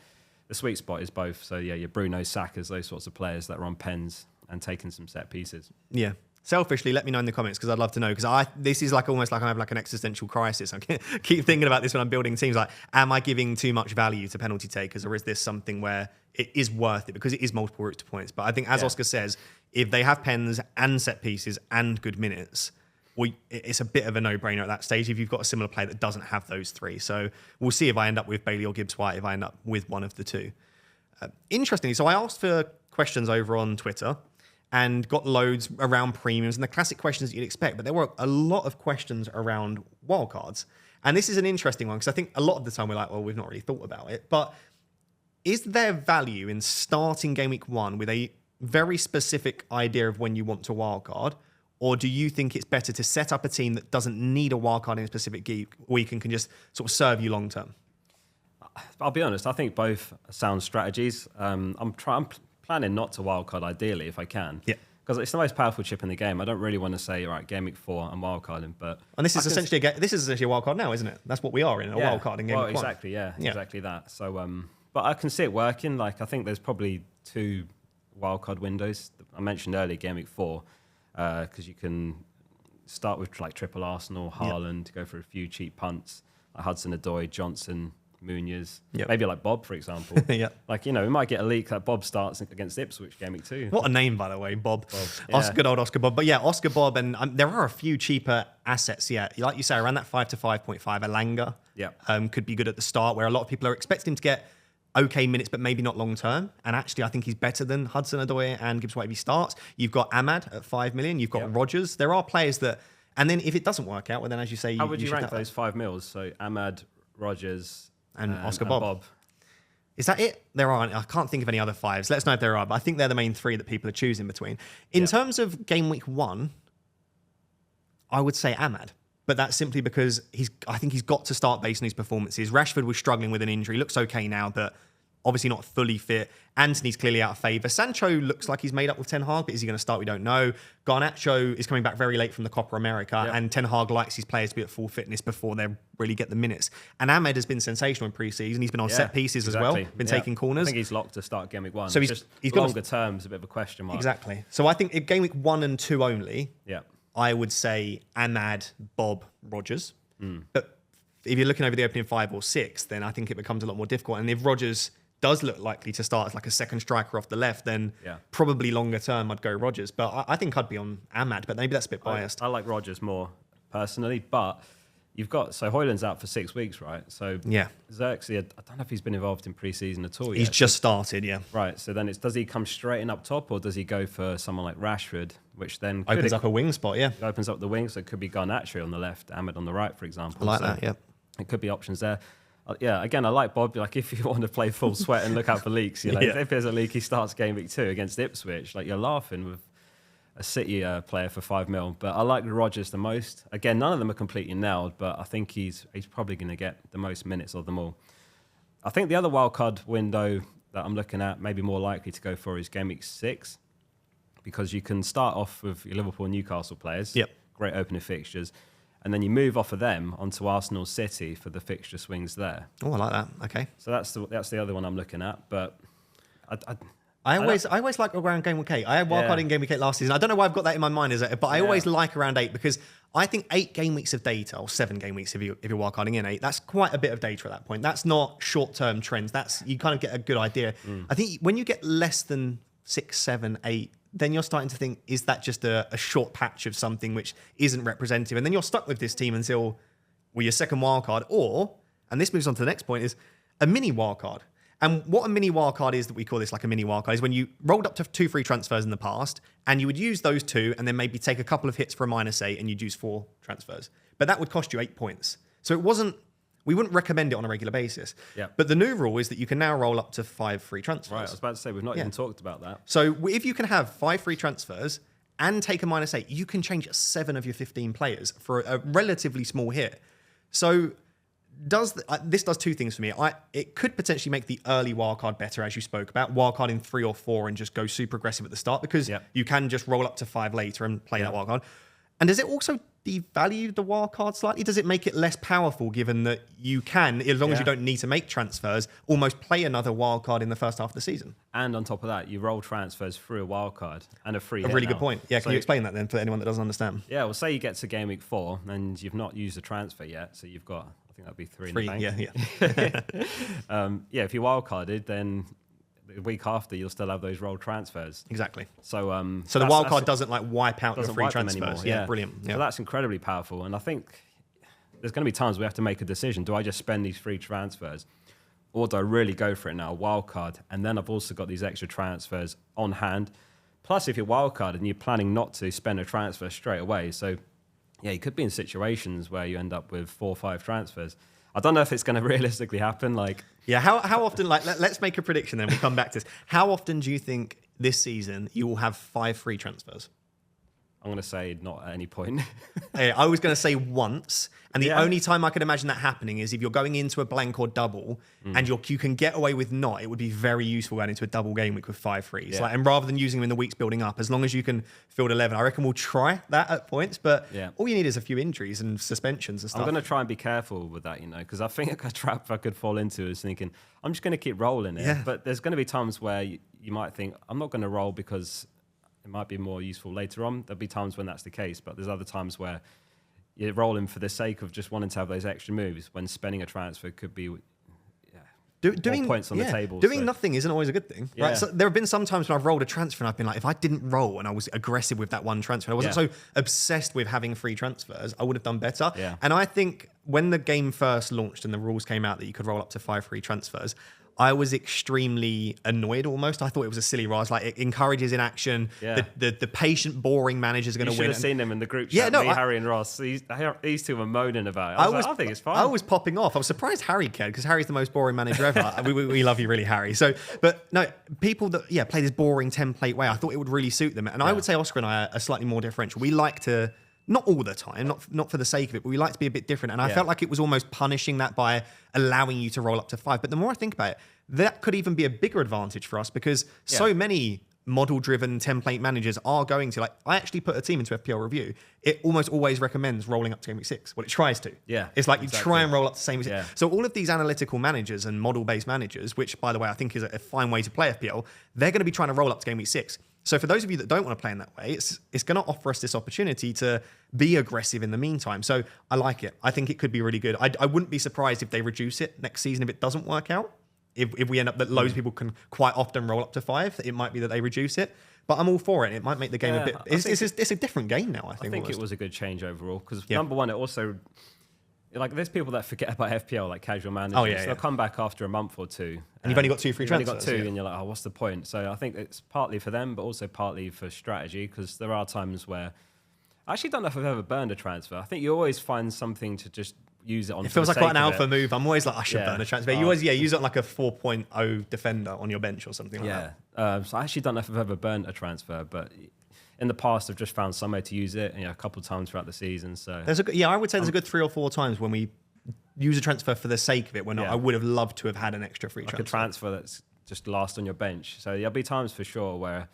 the sweet spot is both. So yeah, your Bruno, Sakas, those sorts of players that are on pens and taking some set pieces. Yeah. Selfishly, let me know in the comments because I'd love to know. Because this is like almost like I have like an existential crisis. I keep thinking about this when I'm building teams. Like, am I giving too much value to penalty takers, or is this something where it is worth it because it is multiple routes to points? But I think, as Oscar says, if they have pens and set pieces and good minutes, it's a bit of a no-brainer at that stage if you've got a similar player that doesn't have those three. So we'll see if I end up with Bailey or Gibbs-White, if I end up with one of the two. Interestingly, so I asked for questions over on Twitter and got loads around premiums and the classic questions that you'd expect, but there were a lot of questions around wildcards. And this is an interesting one because I think a lot of the time we're like, well, we've not really thought about it. But is there value in starting game week 1 with a very specific idea of when you want to wildcard? Or do you think it's better to set up a team that doesn't need a wildcard in a specific week and can just sort of serve you long term? I'll be honest, I think both sound strategies. I'm planning not to wildcard ideally if I can. Yeah. Because it's the most powerful chip in the game. I don't really want to say, all right, game week 4, I'm wildcarding. And this is essentially a wildcard now, isn't it? That's what we are in, a wildcard in game week 1. Exactly, exactly that. So, but I can see it working. Like, I think there's probably 2 wildcard windows. I mentioned earlier game week 4. Because you can start with like triple Arsenal, Haaland, go for a few cheap punts, like Hudson-Odoi, Johnson, Munoz, maybe like Bob, for example. Like, we might get a leak that Bob starts against Ipswich game week 2. What a name, by the way, Bob. Good old Oscar Bob. But yeah, Oscar Bob, and there are a few cheaper assets, like you say, around that 5 to 5.5. Elanga could be good at the start, where a lot of people are expecting him to get okay minutes, but maybe not long term. And actually, I think he's better than Hudson-Odoi and Gibbs-White if he starts. You've got Ahmad at 5 million. You've got Rodgers. There are players that, and then if it doesn't work out, well, then as you say, how would you rank those 5 mils? So Ahmad, Rodgers, and Oscar Bob. Is that it? There aren't. I can't think of any other 5s. Let us know if there are, but I think they're the main 3 that people are choosing between. In terms of game week 1, I would say Ahmad. But that's simply because I think he's got to start based on his performances. Rashford was struggling with an injury. Looks okay now, but obviously not fully fit. Anthony's clearly out of favour. Sancho looks like he's made up with Ten Hag, but is he going to start? We don't know. Garnacho is coming back very late from the Copa America, and Ten Hag likes his players to be at full fitness before they really get the minutes. And Ahmed has been sensational in pre-season. He's been on set pieces as well, been taking corners. I think he's locked to start game week 1. So he's longer terms, a bit of a question mark. Exactly. So I think in game week 1 and 2 only, I would say Ahmad, Bob, Rodgers. But if you're looking over the opening 5 or 6, then I think it becomes a lot more difficult. And if Rodgers does look likely to start as like a second striker off the left, then probably longer term I'd go Rodgers. But I think I'd be on Ahmad, but maybe that's a bit biased. I like Rodgers more personally, but you've got, so Haaland's out for 6 weeks, right? So Yeah. Xerxes, I don't know if he's been involved in pre-season at all yet. He's just started, yeah. Right, so then does he come straight in up top, or does he go for someone like Rashford, which then Opens up a wing spot, yeah. opens up the wing, so it could be Garnacho on the left, Ahmed on the right, for example. I like So that, yeah. it could be options there. Yeah, again, I like Bob. Like, if you want to play full sweat and look out for leaks, you know, Yeah. if there's a leak, he starts game week 2 against Ipswich. Like, you're laughing with a City player for 5 mil. But I like Rodgers the most. Again, none of them are completely nailed, but I think he's probably going to get the most minutes of them all. I think the other wildcard window that I'm looking at, maybe more likely to go for, is game week 6, because you can start off with your Liverpool and Newcastle players. Yep. Great opening fixtures. And then you move off of them onto Arsenal City for the fixture swings there. Oh, I like that. Okay. So that's the other one I'm looking at. But I always like around game week 8. I had wildcard in game week 8 last season. I don't know why I've got that in my mind, but I always like around 8 because I think 8 game weeks of data, or 7 game weeks if you're wildcarding in 8, that's quite a bit of data at that point. That's not short-term trends. You kind of get a good idea. I think when you get less than 6, 7, 8, then you're starting to think, is that just a short patch of something which isn't representative? And then you're stuck with this team until, well, your second wildcard, or, and this moves on to the next point, is a mini wildcard. And what a mini wildcard is, that we call this like a mini wildcard, is when you rolled up to 2 free transfers in the past, and you would use those 2 and then maybe take a couple of hits for a -8 and you'd use 4 transfers. But that would cost you 8 points. So we wouldn't recommend it on a regular basis. Yeah. But the new rule is that you can now roll up to 5 free transfers. right, I was about to say, we've not even talked about that. So if you can have 5 free transfers and take a -8, you can change 7 of your 15 players for a relatively small hit. So this does 2 things for me. It could potentially make the early wildcard better, as you spoke about, wildcard in 3 or 4 and just go super aggressive at the start, because you can just roll up to 5 later and play that wildcard. And does it also devalue the wildcard slightly? Does it make it less powerful, given that you can, as long as you don't need to make transfers, almost play another wildcard in the first half of the season? And on top of that, you roll transfers through a wildcard and a free A hit really now. good point. Yeah, can you explain that then for anyone that doesn't understand? Yeah, well, say you get to game week 4 and you've not used a transfer yet, so you've got, I think that'd be 3 in the bank. Yeah. If you wildcarded, then the week after you'll still have those rolled transfers. Exactly. So the wildcard doesn't like wipe out your free wipe them transfers. anymore. Yeah, brilliant. Yeah. So that's incredibly powerful. And I think there's going to be times we have to make a decision. Do I just spend these free transfers, or do I really go for it now, wildcard? And then I've also got these extra transfers on hand. Plus, if you're wildcard and you're planning not to spend a transfer straight away, so yeah, you could be in situations where you end up with 4 or 5 transfers. I don't know if it's going to realistically happen. How often? Let's make a prediction. Then we'll come back to this. How often do you think this season you will have 5 free transfers? I'm going to say not at any point. I was going to say once, and the only time I could imagine that happening is if you're going into a blank or double, and you can get away with not. It would be very useful going into a double game week with 5 frees, and rather than using them in the weeks building up, as long as you can field 11, I reckon we'll try that at points. But all you need is a few injuries and suspensions and stuff. I'm going to try and be careful with that, because I think a trap I could fall into is thinking I'm just going to keep rolling it. Yeah. But there's going to be times where you might think I'm not going to roll because it might be more useful later on. There'll be times when that's the case, but there's other times where you're rolling for the sake of just wanting to have those extra moves, when spending a transfer could be doing points on the table. Doing nothing isn't always a good thing, right? So there have been some times when I've rolled a transfer and I've been like, if I didn't roll and I was aggressive with that one transfer, I wasn't so obsessed with having free transfers, I would have done better. Yeah. And I think when the game first launched and the rules came out that you could roll up to 5 free transfers, I was extremely annoyed almost. I thought it was a silly rule. I was like, it encourages inaction. Yeah. The patient, boring manager's going to win. You should have seen them in the group chat. Harry and Ross. These 2 were moaning about it. I think it's fine. I was popping off. I was surprised Harry cared, because Harry's the most boring manager ever. we love you really, Harry. So, but no, people that play this boring template way, I thought it would really suit them. And I would say Oscar and I are slightly more differential. We like to, not all the time, not for the sake of it, but we like to be a bit different. And I felt like it was almost punishing that by allowing you to roll up to 5. But the more I think about it, that could even be a bigger advantage for us, because so many model-driven template managers are going to, I actually put a team into FPL review. It almost always recommends rolling up to game week 6. Well, it tries to. Yeah, it's like you try and roll up to the same. Yeah. So all of these analytical managers and model-based managers, which by the way I think is a fine way to play FPL, they're going to be trying to roll up to game week 6. So for those of you that don't want to play in that way, it's going to offer us this opportunity to be aggressive in the meantime. So I like it. I think it could be really good. I wouldn't be surprised if they reduce it next season if it doesn't work out. If we end up that loads of people can quite often roll up to 5, it might be that they reduce it. But I'm all for it. It might make the game a bit. It's a different game now. I think it was a good change overall, because number one, it also Like there's people that forget about FPL, like casual managers. Oh, yeah. They'll come back after a month or two. And you've only got 2 free transfers. You've only got 2 and you're like, oh, what's the point? So I think it's partly for them, but also partly for strategy, because there are times where I actually don't know if I've ever burned a transfer. I think you always find something to just use it on. It feels like quite an alpha move. I'm always like, I should burn a transfer. You always use it on like a 4.0 defender on your bench or something like that. So I actually don't know if I've ever burnt a transfer, but in the past I've just found some way to use it, a couple of times throughout the season. So I would say there's a good 3 or 4 times when we use a transfer for the sake of it, when I would have loved to have had an extra free transfer. Like a transfer that's just last on your bench. So there'll be times for sure where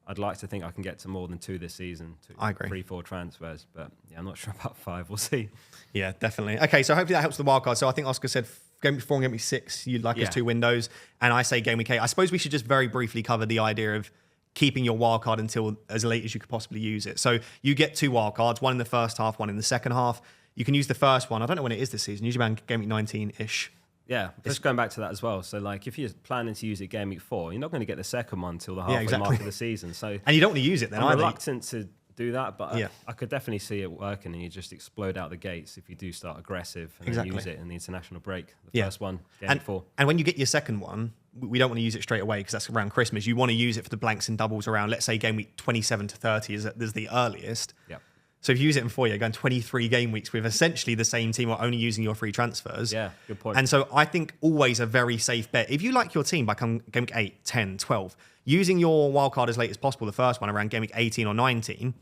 I'd like to think I can get to more than 2 this season. I agree. 3, 4 transfers, but I'm not sure about 5. We'll see. Yeah, definitely. Okay, so hopefully that helps with the wildcard. So I think Oscar said game week 4 and game week 6, you'd like us 2 windows. And I say game week 8. I suppose we should just very briefly cover the idea of keeping your wildcard until as late as you could possibly use it. So you get 2 wildcards, one in the first half, one in the second half. You can use the first one. I don't know when it is this season. Usually around game week 19-ish. Yeah, just going back to that as well. So, like, if you're planning to use it game week 4, you're not going to get the second one till the halfway mark of the season. So, and you don't want to use it then I'm either. reluctant to do that, but I could definitely see it working, and you just explode out the gates if you do start aggressive and then use it in the international break. The first one, game week 4. And when you get your second one, we don't want to use it straight away because that's around Christmas. You want to use it for the blanks and doubles around, let's say, game week 27 to 30 is the earliest. Yeah. So if you use it in 4, you're going 23 game weeks with essentially the same team or only using your free transfers. Yeah, good point. And so I think always a very safe bet. If you like your team by game week 8, 10, 12, using your wildcard as late as possible, the first one around game week 18 or 19,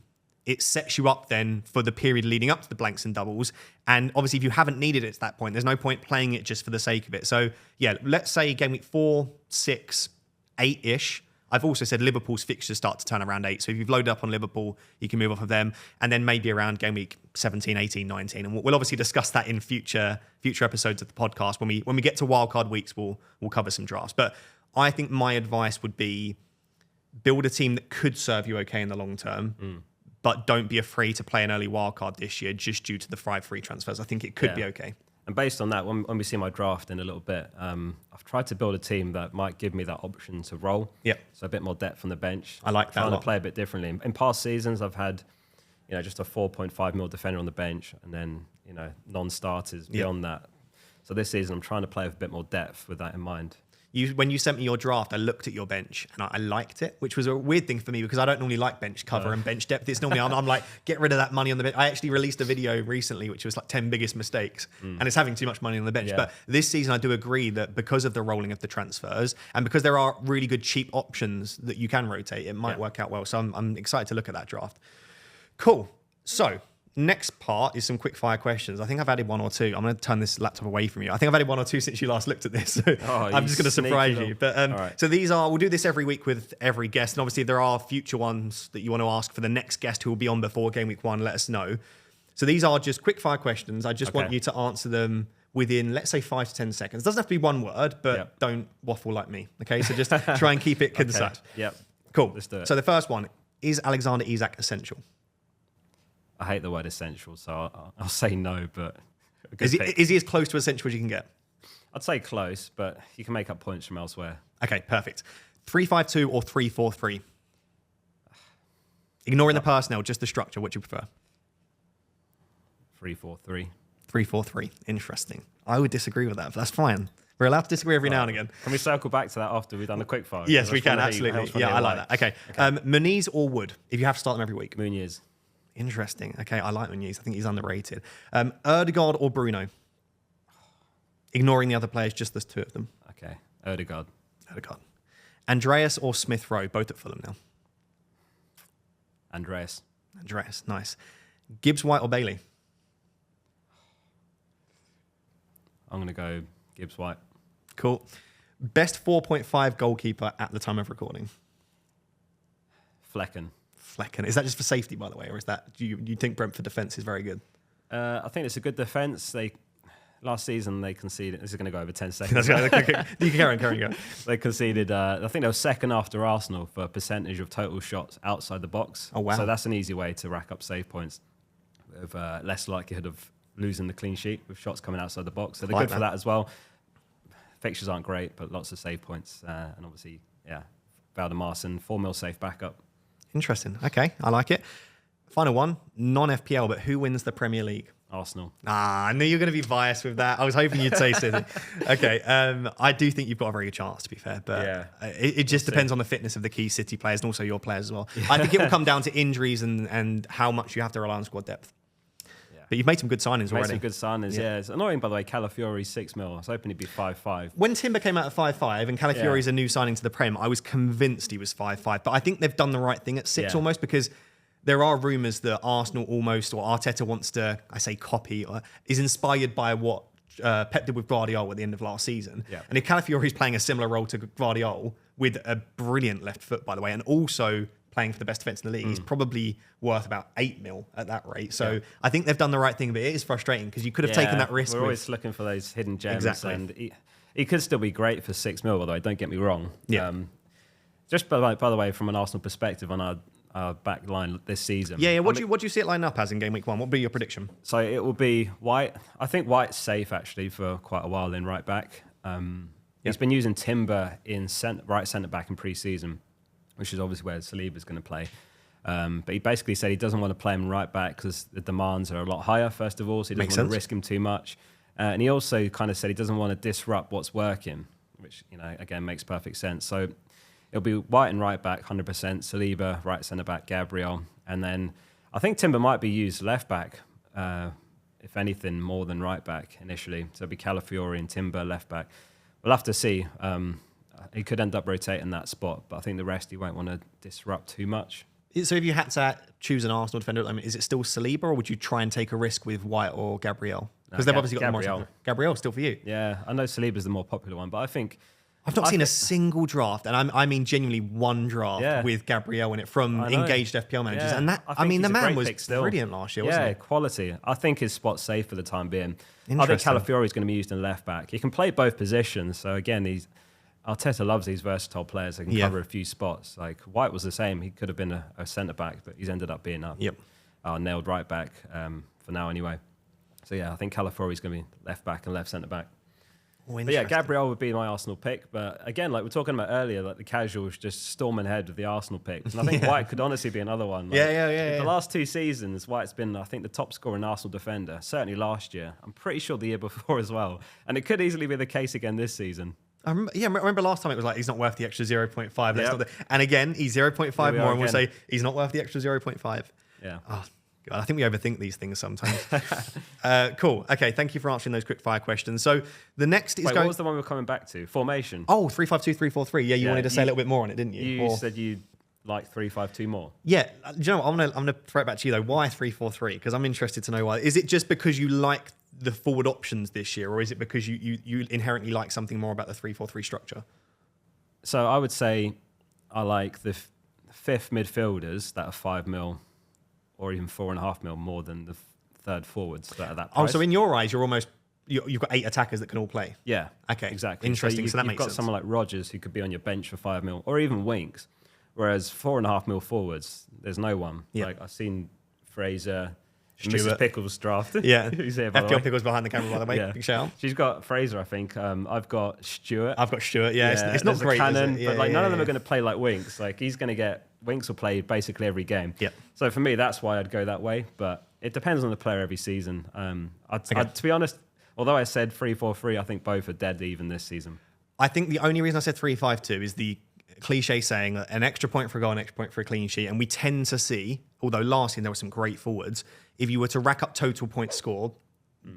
it sets you up then for the period leading up to the blanks and doubles. And obviously, if you haven't needed it at that point, there's no point playing it just for the sake of it. So yeah, let's say game week 4, 6, 8-ish. I've also said Liverpool's fixtures start to turn around 8. So if you've loaded up on Liverpool, you can move off of them. And then maybe around game week 17, 18, 19. And we'll obviously discuss that in future episodes of the podcast. When we get to wildcard weeks, we'll cover some drafts. But I think my advice would be build a team that could serve you okay in the long term, but don't be afraid to play an early wildcard this year just due to the 5 free transfers. I think it could be okay. And based on that, when we see my draft in a little bit, I've tried to build a team that might give me that option to roll. Yeah. So a bit more depth on the bench. I like that. Trying to play a bit differently. In past seasons, I've had, just a 4.5 mil defender on the bench, and then non-starters beyond that. So this season, I'm trying to play with a bit more depth with that in mind. When you sent me your draft, I looked at your bench and I liked it, which was a weird thing for me because I don't normally like bench cover and bench depth. It's normally, I'm like, get rid of that money on the bench. I actually released a video recently, which was like 10 biggest mistakes and it's having too much money on the bench. Yeah. But this season, I do agree that because of the rolling of the transfers and because there are really good cheap options that you can rotate, it might work out well. So I'm excited to look at that draft. Cool. So next part is some quick fire questions. I think I've added 1 or 2. I'm going to turn this laptop away from you. I think I've added 1 or 2 since you last looked at this. So I'm just going to surprise you. But so we'll do this every week with every guest. And obviously, if there are future ones that you want to ask for the next guest who will be on before game week 1, let us know. So these are just quick fire questions. I just want you to answer them within, let's say, 5 to 10 seconds. It doesn't have to be one word, but don't waffle like me. Okay, so just try and keep it concise. Yep. Cool. Let's do it. So the first one, is Alexander Isak essential? I hate the word essential, so I'll say no, but... Is he as close to essential as you can get? I'd say close, but you can make up points from elsewhere. Okay, perfect. 3-5-2 or 3-4-3? Ignoring the personnel, just the structure, what do you prefer? 3-4-3. 3-4-3, interesting. I would disagree with that, but that's fine. We're allowed to disagree every now and again. Can we circle back to that after we've done the quick fire? Yes, we can, absolutely. Yeah, I like that. Okay. Muniz or Wood, if you have to start them every week? Muniz. Interesting. Okay, I like Muniz. I think he's underrated. Ødegaard or Bruno? Ignoring the other players, just the 2 of them. Okay, Ødegaard. Andreas or Smith Rowe, both at Fulham now. Andreas, nice. Gibbs White or Bailey? I'm going to go Gibbs White. Cool. Best 4.5 goalkeeper at the time of recording? Flecken. Is that just for safety, by the way, or is that do you think Brentford defence is very good? I think it's a good defence. Last season they conceded. This is going to go over 10 seconds. You can carry on. Go. They conceded. I think they were second after Arsenal for percentage of total shots outside the box. Oh wow! So that's an easy way to rack up save points with less likelihood of losing the clean sheet with shots coming outside the box. So they're good for that as well. Fixtures aren't great, but lots of save points, and obviously, Valdemarson 4 mil safe backup. Interesting. Okay, I like it. Final one, non-FPL, but who wins the Premier League? Arsenal. I knew you were going to be biased with that. I was hoping you'd say City. Okay, I do think you've got a very good chance, to be fair, but it just depends on the fitness of the key City players and also your players as well. I think it will come down to injuries and how much you have to rely on squad depth. But you've made some good signings already. Some good signings, yeah. It's annoying, by the way, Calafiori's 6 mil. I was hoping he'd be 5.5. When Timber came out at 5.5 and Calafiori's a new signing to the Prem, I was convinced he was 5.5. But I think they've done the right thing at 6 almost, because there are rumours that Arsenal almost, or Arteta wants to, I say copy, or is inspired by what Pep did with Gvardiol at the end of last season. Yeah. And if Calafiori's playing a similar role to Gvardiol, with a brilliant left foot, by the way, and also playing for the best defence in the league, he's probably worth about 8 mil at that rate. So I think they've done the right thing, but it is frustrating because you could have taken that risk. We're always looking for those hidden gems. Exactly. And he could still be great for 6 mil, by the way, don't get me wrong. Yeah. Just by the way, from an Arsenal perspective on our back line this season. Yeah, what do you see it line up as in game week 1? What would be your prediction? So it will be White. I think White's safe, actually, for quite a while in right back. He's been using Timber in right centre back in pre-season, which is obviously where Saliba's going to play. But he basically said he doesn't want to play him right back because the demands are a lot higher, first of all, so he doesn't want to risk him too much. And he also kind of said he doesn't want to disrupt what's working, which, again, makes perfect sense. So it'll be White and right back, 100%, Saliba, right centre-back, Gvardiol. And then I think Timber might be used left-back, if anything, more than right-back initially. So it'll be Calafiori and Timber left-back. We'll have to see. He could end up rotating that spot, but I think the rest he won't want to disrupt too much. So if you had to choose an Arsenal defender, is it still Saliba, or would you try and take a risk with White or Gvardiol? Because they've obviously got the more. Gvardiol still for you. Yeah, I know Saliba's the more popular one, but I think I've not seen a single draft, and I mean genuinely one draft with Gvardiol in it from engaged FPL managers, and that the man was brilliant last year, wasn't he? Yeah, quality. I think his spot's safe for the time being. I think Calafiori is going to be used in left back. He can play both positions, so again, Arteta loves these versatile players that can cover a few spots. Like White was the same; he could have been a centre back, but he's ended up being a nailed right back for now, anyway. So yeah, I think Calafiori is going to be left back and left centre back. But yeah, Gvardiol would be my Arsenal pick. But again, like we were talking about earlier, like the casuals just storming ahead with the Arsenal picks. And I think White could honestly be another one. Like, the last 2 seasons, White's been, I think, the top scoring Arsenal defender, certainly last year. I'm pretty sure the year before as well. And it could easily be the case again this season. I remember last time it was like, he's not worth the extra 0.5. And again, he's 0.5 more, and we'll say he's not worth the extra 0.5. Yeah. Oh, God, I think we overthink these things sometimes. Cool. Okay, thank you for answering those quick fire questions. So the next is what was the one we were coming back to? Formation. Oh, 3-5-2, 3-4-3. Yeah, you wanted to say a little bit more on it, didn't you? You said you like 3-5-2 more. Yeah. Do you know what? I'm gonna throw it back to you though. Why 3-4-3? Because I'm interested to know why. Is it just because you like the forward options this year, or is it because you inherently like something more about the 3-4-3 structure? So I would say I like the fifth midfielders that are 5 mil or even 4.5 mil more than the third forwards that are that price. Oh, so in your eyes, you've got 8 attackers that can all play. Yeah. Okay. Exactly. Interesting. So that makes sense. You've got someone like Rodgers who could be on your bench for 5 mil or even Winks. Whereas 4.5 mil forwards, there's no one. Yeah. Like I've seen Fraser, Stuart. Mrs. Pickles draft. Yeah. Who's here, by the FPL way. Pickles behind the camera, by the way. Yeah. Big shout out. She's got Fraser, I think. I've got Stuart. I've got Stuart. Yeah, it's not there's great, Cannon, is it? Yeah, but like yeah, none of them yeah. are going to play like Winks. Like he's going to get Winks will play basically every game. Yeah. So for me, that's why I'd go that way. But it depends on the player every season. To be honest, although I said 3-4-3, I think both are dead even this season. I think the only reason I said 3-5-2 is the cliche saying that an extra point for a goal, an extra point for a clean sheet. And we tend to see, although last year there were some great forwards, if you were to rack up total points scored,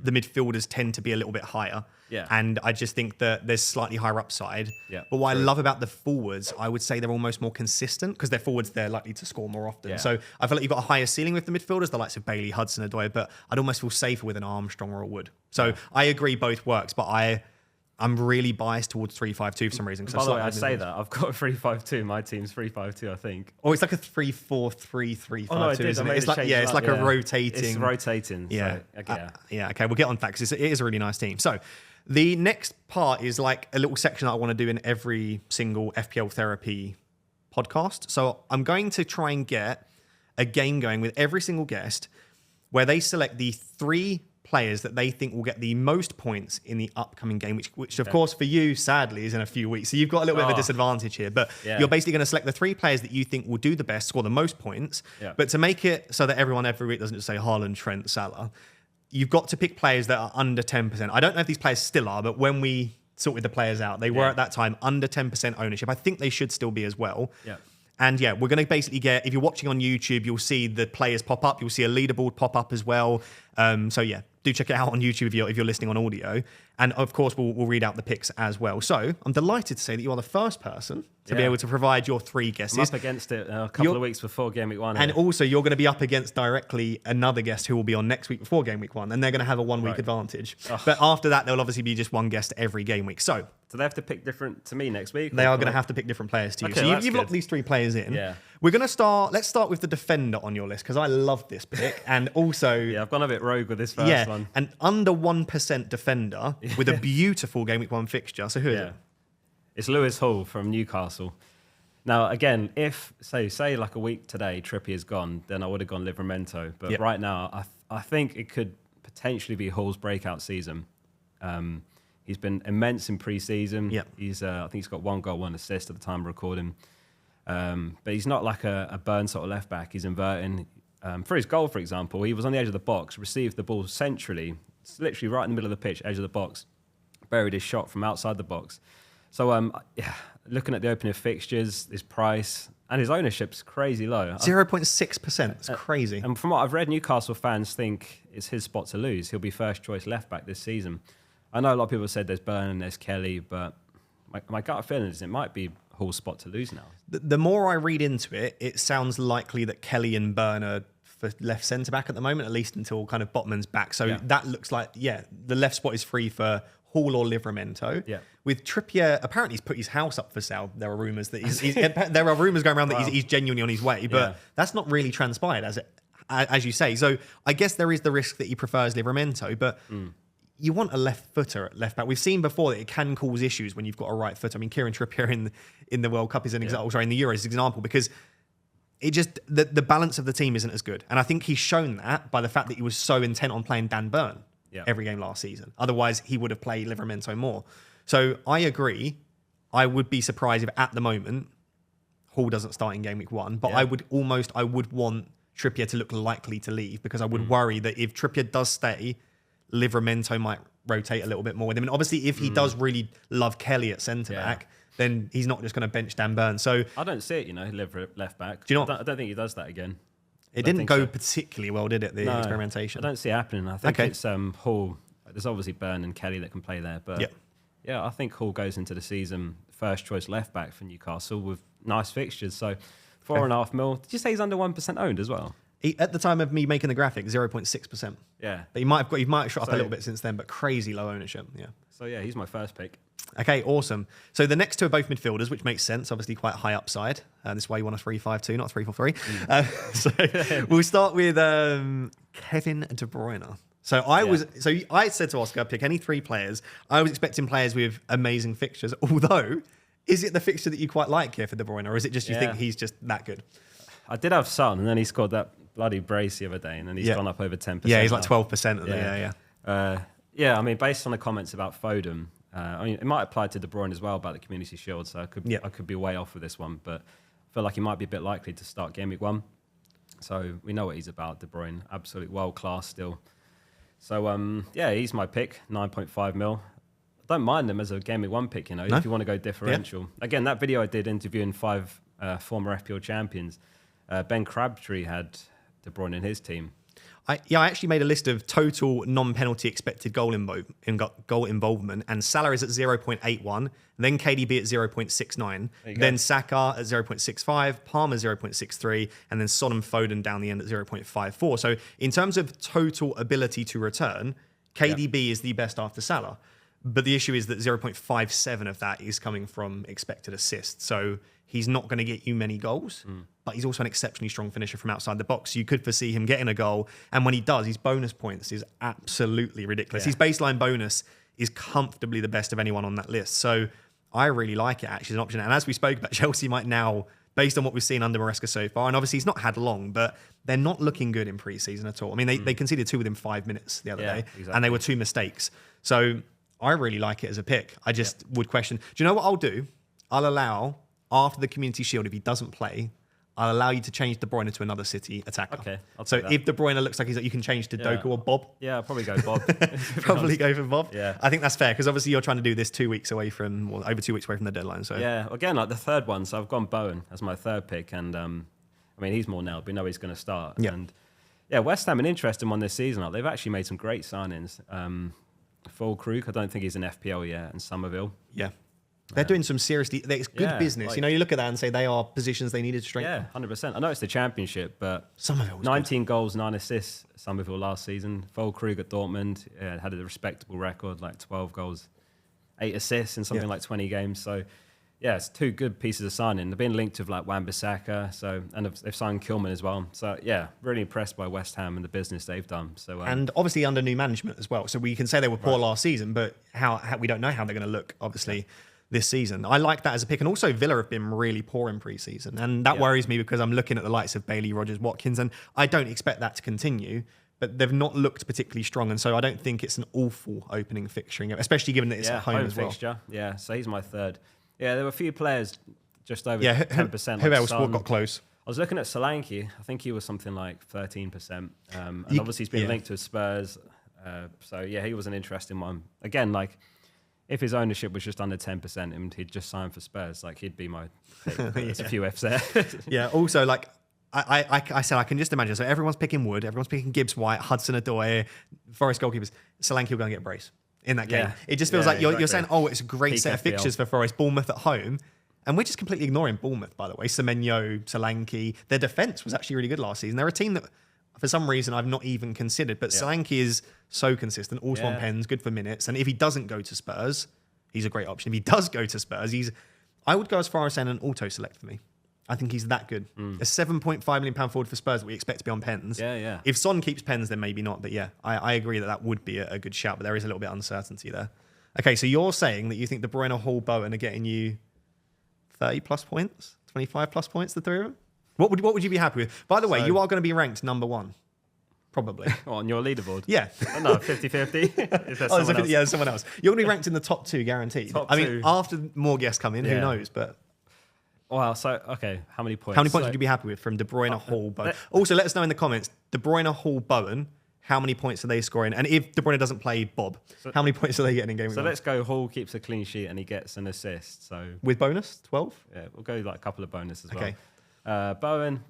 the midfielders tend to be a little bit higher. Yeah. And I just think that there's slightly higher upside. Yeah, but what I love about the forwards, I would say they're almost more consistent because they're forwards, they're likely to score more often. Yeah. So I feel like you've got a higher ceiling with the midfielders, the likes of Bailey, Hudson, Odoi, but I'd almost feel safer with an Armstrong or a Wood. So I agree both works, but I'm really biased towards 3-5-2 for some reason. By the way, I say that. I've got a 3-5-2. My team's 3-5-2, I think. Or it's like a 3-4-3, 3-5-2, no, isn't it? It's like, it's like a rotating. It's rotating. Yeah. So, yeah, okay. We'll get on that because it is a really nice team. So the next part is like a little section that I want to do in every single FPL Therapy podcast. So I'm going to try and get a game going with every single guest where they select the 3 players that they think will get the most points in the upcoming game, which of course for you, sadly, is in a few weeks. So you've got a little bit of a disadvantage here, but you're basically going to select the 3 players that you think will do the best, score the most points. Yeah. But to make it so that everyone every week doesn't just say Haaland, Trent, Salah, you've got to pick players that are under 10%. I don't know if these players still are, but when we sorted the players out, they were at that time under 10% ownership. I think they should still be as well. Yeah. And yeah, we're going to basically get, if you're watching on YouTube, you'll see the players pop up. You'll see a leaderboard pop up as well. So yeah, do check it out on YouTube if you're listening on audio. And of course, we'll read out the picks as well. So I'm delighted to say that you are the first person to be able to provide your 3 guesses. I'm up against it a couple of weeks before Game Week 1. And also, you're going to be up against directly another guest who will be on next week before Game Week 1. And they're going to have a 1-week advantage. Oh. But after that, there'll obviously be just one guest every game week. So they have to pick different to me next week? They are going to have to pick different players to you. Okay, So you've locked these 3 players in. Yeah. We're going to start. Let's start with the defender on your list because I love this pick. And also, yeah, I've gone a bit rogue with this first one. And under 1% defender with a beautiful Game Week 1 fixture. So who is it? It's Lewis Hall from Newcastle. Now, again, if, say like a week today, Trippier's gone, then I would have gone Livramento. But right now, I think it could potentially be Hall's breakout season. He's been immense in pre-season. I think he's got 1 goal, 1 assist at the time of recording. But he's not like a Burn sort of left-back. He's inverting. For his goal, for example, he was on the edge of the box, received the ball centrally, it's literally right in the middle of the pitch, edge of the box, buried his shot from outside the box. So, looking at the opening fixtures, his price, and his ownership's crazy low. 0.6%. It's crazy. And from what I've read, Newcastle fans think it's his spot to lose. He'll be first choice left back this season. I know a lot of people said there's Burn and there's Kelly, but my gut feeling is it might be Hall's spot to lose now. The more I read into it, it sounds likely that Kelly and Burn are for left centre back at the moment, at least until kind of Botman's back. So that looks like, the left spot is free for Hall or Livramento. Yeah. With Trippier, apparently he's put his house up for sale. There are rumours that there are rumours going around that he's genuinely on his way, but that's not really transpired as you say. So I guess there is the risk that he prefers Livramento, but you want a left footer at left back. We've seen before that it can cause issues when you've got a right footer. I mean, Kieran Trippier in the World Cup is an example, sorry, in the Euros is an example, because it just, the balance of the team isn't as good. And I think he's shown that by the fact that he was so intent on playing Dan Burn every game last season. Otherwise, he would have played Livramento more. So I agree. I would be surprised if at the moment Hall doesn't start in game week 1, but I would want Trippier to look likely to leave, because I would worry that if Trippier does stay, Livramento might rotate a little bit more with him. And obviously, if he does really love Kelly at centre-back, then he's not just going to bench Dan Burn. So I don't see it, left back. Do you know I don't think he does that again. It didn't go particularly well, did it, the experimentation? I don't see it happening. I think it's Hall. There's obviously Burn and Kelly that can play there. But I think Hall goes into the season first choice left back for Newcastle with nice fixtures. So 4.5 mil. Did you say he's under 1% owned as well? At the time of me making the graphic, 0.6%. Yeah. But he might have shot up a little bit since then, but crazy low ownership. Yeah. So he's my first pick. Okay, awesome. So the next two are both midfielders, which makes sense. Obviously, quite high upside. This is why you want a 3-5-2, not 3-4-3. So we'll start with Kevin De Bruyne. So I said to Oscar, pick any 3 players. I was expecting players with amazing fixtures. Although, is it the fixture that you quite like here for De Bruyne, or is it just you think he's just that good? I did have Son, and then he scored that bloody brace the other day, and then he's gone up over 10%. Yeah, he's like 12%. I mean, based on the comments about Foden, it might apply to De Bruyne as well about the Community Shield, so I could be way off with this one, but I feel like he might be a bit likely to start game week 1. So we know what he's about, De Bruyne, absolute world class still. So he's my pick, 9.5 mil. I don't mind him as a game week 1 pick, if you want to go differential. Yeah. Again, that video I did interviewing 5 former FPL champions, Ben Crabtree had De Bruyne in his team. I actually made a list of total non-penalty expected goal involvement, and Salah is at 0.81, then KDB at 0.69, then Saka at 0.65, Palmer 0.63, and then Son and Foden down the end at 0.54. So in terms of total ability to return, KDB is the best after Salah. But the issue is that 0.57 of that is coming from expected assists. So he's not going to get you many goals, but he's also an exceptionally strong finisher from outside the box. You could foresee him getting a goal. And when he does, his bonus points is absolutely ridiculous. His baseline bonus is comfortably the best of anyone on that list. So I really like it actually as an option. And as we spoke about, Chelsea might now, based on what we've seen under Maresca so far, and obviously he's not had long, but they're not looking good in pre-season at all. I mean, they conceded 2 within 5 minutes the other day, and they were 2 mistakes. So I really like it as a pick. I just would question. Do you know what I'll do? I'll allow, after the Community Shield, if he doesn't play, I'll allow you to change De Bruyne to another City attacker. Okay, so if De Bruyne looks like you can change to Doku or Bob. Yeah, I'll probably go Bob. Probably go for Bob. Yeah, I think that's fair because obviously you're trying to do this 2 weeks away from, or over 2 weeks away from the deadline. So yeah, again, like the third one. So I've gone Bowen as my third pick, and I mean he's more nailed. We know he's going to start. Yeah. And yeah, West Ham an interesting one this season. Like, they've actually made some great signings. Fulkrug, I don't think he's an FPL yet, and Somerville. Yeah. They're doing some seriously, it's good business. like- You know, you look at that and say they are positions they needed to strengthen. Yeah, 100%. I know it's the Championship, but Somerville was 19 goals, 9 assists, Somerville last season. Fulkrug at Dortmund had a respectable record, like 12 goals, 8 assists in something like 20 games. So, yeah, it's two good pieces of signing. They've been linked with like Wan-Bissaka, and they've signed Kilman as well. So, yeah, really impressed by West Ham and the business they've done. So, and obviously under new management as well. So we can say they were poor last season, but how we don't know how they're going to look, obviously, this season. I like that as a pick. And also Villa have been really poor in pre-season. And that worries me because I'm looking at the likes of Bailey, Rogers, Watkins, and I don't expect that to continue. But they've not looked particularly strong. And so I don't think it's an awful opening fixturing, especially given that it's at home as well. Fixture. Yeah, so he's my third. Yeah, there were a few players just over 10%. Who else got close? I was looking at Solanke. I think he was something like 13%. And obviously he's been linked to Spurs. So, yeah, he was an interesting one. Again, like, if his ownership was just under 10% and he'd just signed for Spurs, like, he'd be my pick. There's a few Fs there. Yeah, also, like, I said I can just imagine. So everyone's picking Wood, everyone's picking Gibbs White, Hudson-Odoi, Forest goalkeepers. Solanke will go and get a brace in that game. Yeah. It just feels like you're exactly. saying, oh, it's a great Peak set of FPL. fixtures for Forest. Bournemouth at home. And we're just completely ignoring Bournemouth, by the way. Semenyo, Solanke. Their defence was actually really good last season. They're a team that, for some reason, I've not even considered. But Solanke is so consistent. Also on pens, good for minutes. And if he doesn't go to Spurs, he's a great option. If he does go to Spurs, I would go as far as saying an auto-select for me. I think he's that good. A £7.5 million forward for Spurs that we expect to be on pens. Yeah. If Son keeps pens, then maybe not. But yeah, I agree that would be a good shout. But there is a little bit of uncertainty there. Okay, so you're saying that you think De Bruyne, Hall, Bowen are getting you 30 plus points, 25 plus points, the three of them? What would you be happy with? By the way, you are going to be ranked number one. Probably. On your leaderboard? Yeah. No, 50-50. Is there there's someone else. You're going to be ranked in the top two, guaranteed. Top I mean, two. after more guests come in, who knows? But Wow, so, okay, how many points? how many points would you be happy with from De Bruyne, Hall, Bowen? Also, let us know in the comments, De Bruyne, Hall, Bowen, how many points are they scoring? And if De Bruyne doesn't play Bob, how many points are they getting in game week So one? let's go Hall keeps a clean sheet and he gets an assist. So With bonus, 12? yeah, we'll go like a couple of bonus as Okay. well. Bowen,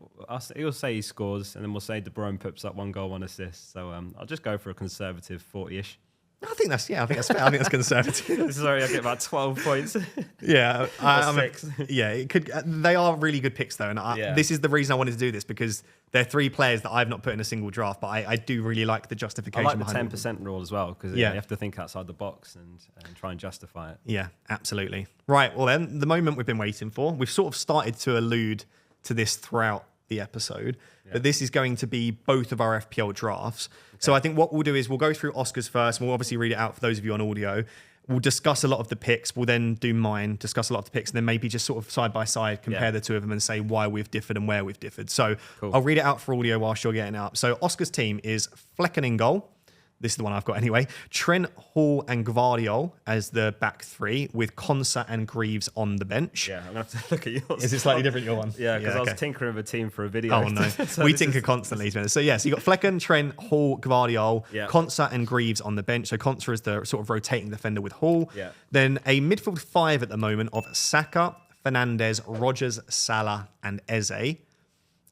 he'll say he scores, and then we'll say De Bruyne puts up 1 goal, 1 assist. So I'll just go for a conservative 40-ish. I think that's fair. I think that's conservative. This is already, I get about 12 points. Yeah, Six. Yeah, it could. They are really good picks though, and this is the reason I wanted to do this because they're three players that I've not put in a single draft, but I do really like the I justification. like the behind 10% rule as well, because you have to think outside the box and try and justify it. Yeah, absolutely. Right. Well, then the moment we've been waiting for. We've sort of started to allude to this throughout the episode, but this is going to be both of our FPL drafts. Okay. So I think what we'll do is we'll go through Oscar's first, and we'll obviously read it out for those of you on audio. We'll discuss a lot of the picks. We'll then do mine, discuss a lot of the picks, and then maybe just sort of side by side compare the two of them and say why we've differed and where we've differed. So I'll read it out for audio whilst you're getting it up. So Oscar's team is Flecken in goal. This is the one I've got anyway. Trent, Hall, and Gvardiol as the back three, with Konsa and Greaves on the bench. Yeah, I'm going to have to look at yours. Is it slightly different, your one? Yeah, because I was tinkering with a team for a video. Oh, no. So we tinker constantly. So, yeah, so you got Flecken, Trent, Hall, Gvardiol, Konsa, and Greaves on the bench. So, Konsa is the sort of rotating defender with Hall. Yeah. Then a midfield five at the moment of Saka, Fernandes, Rogers, Salah, and Eze.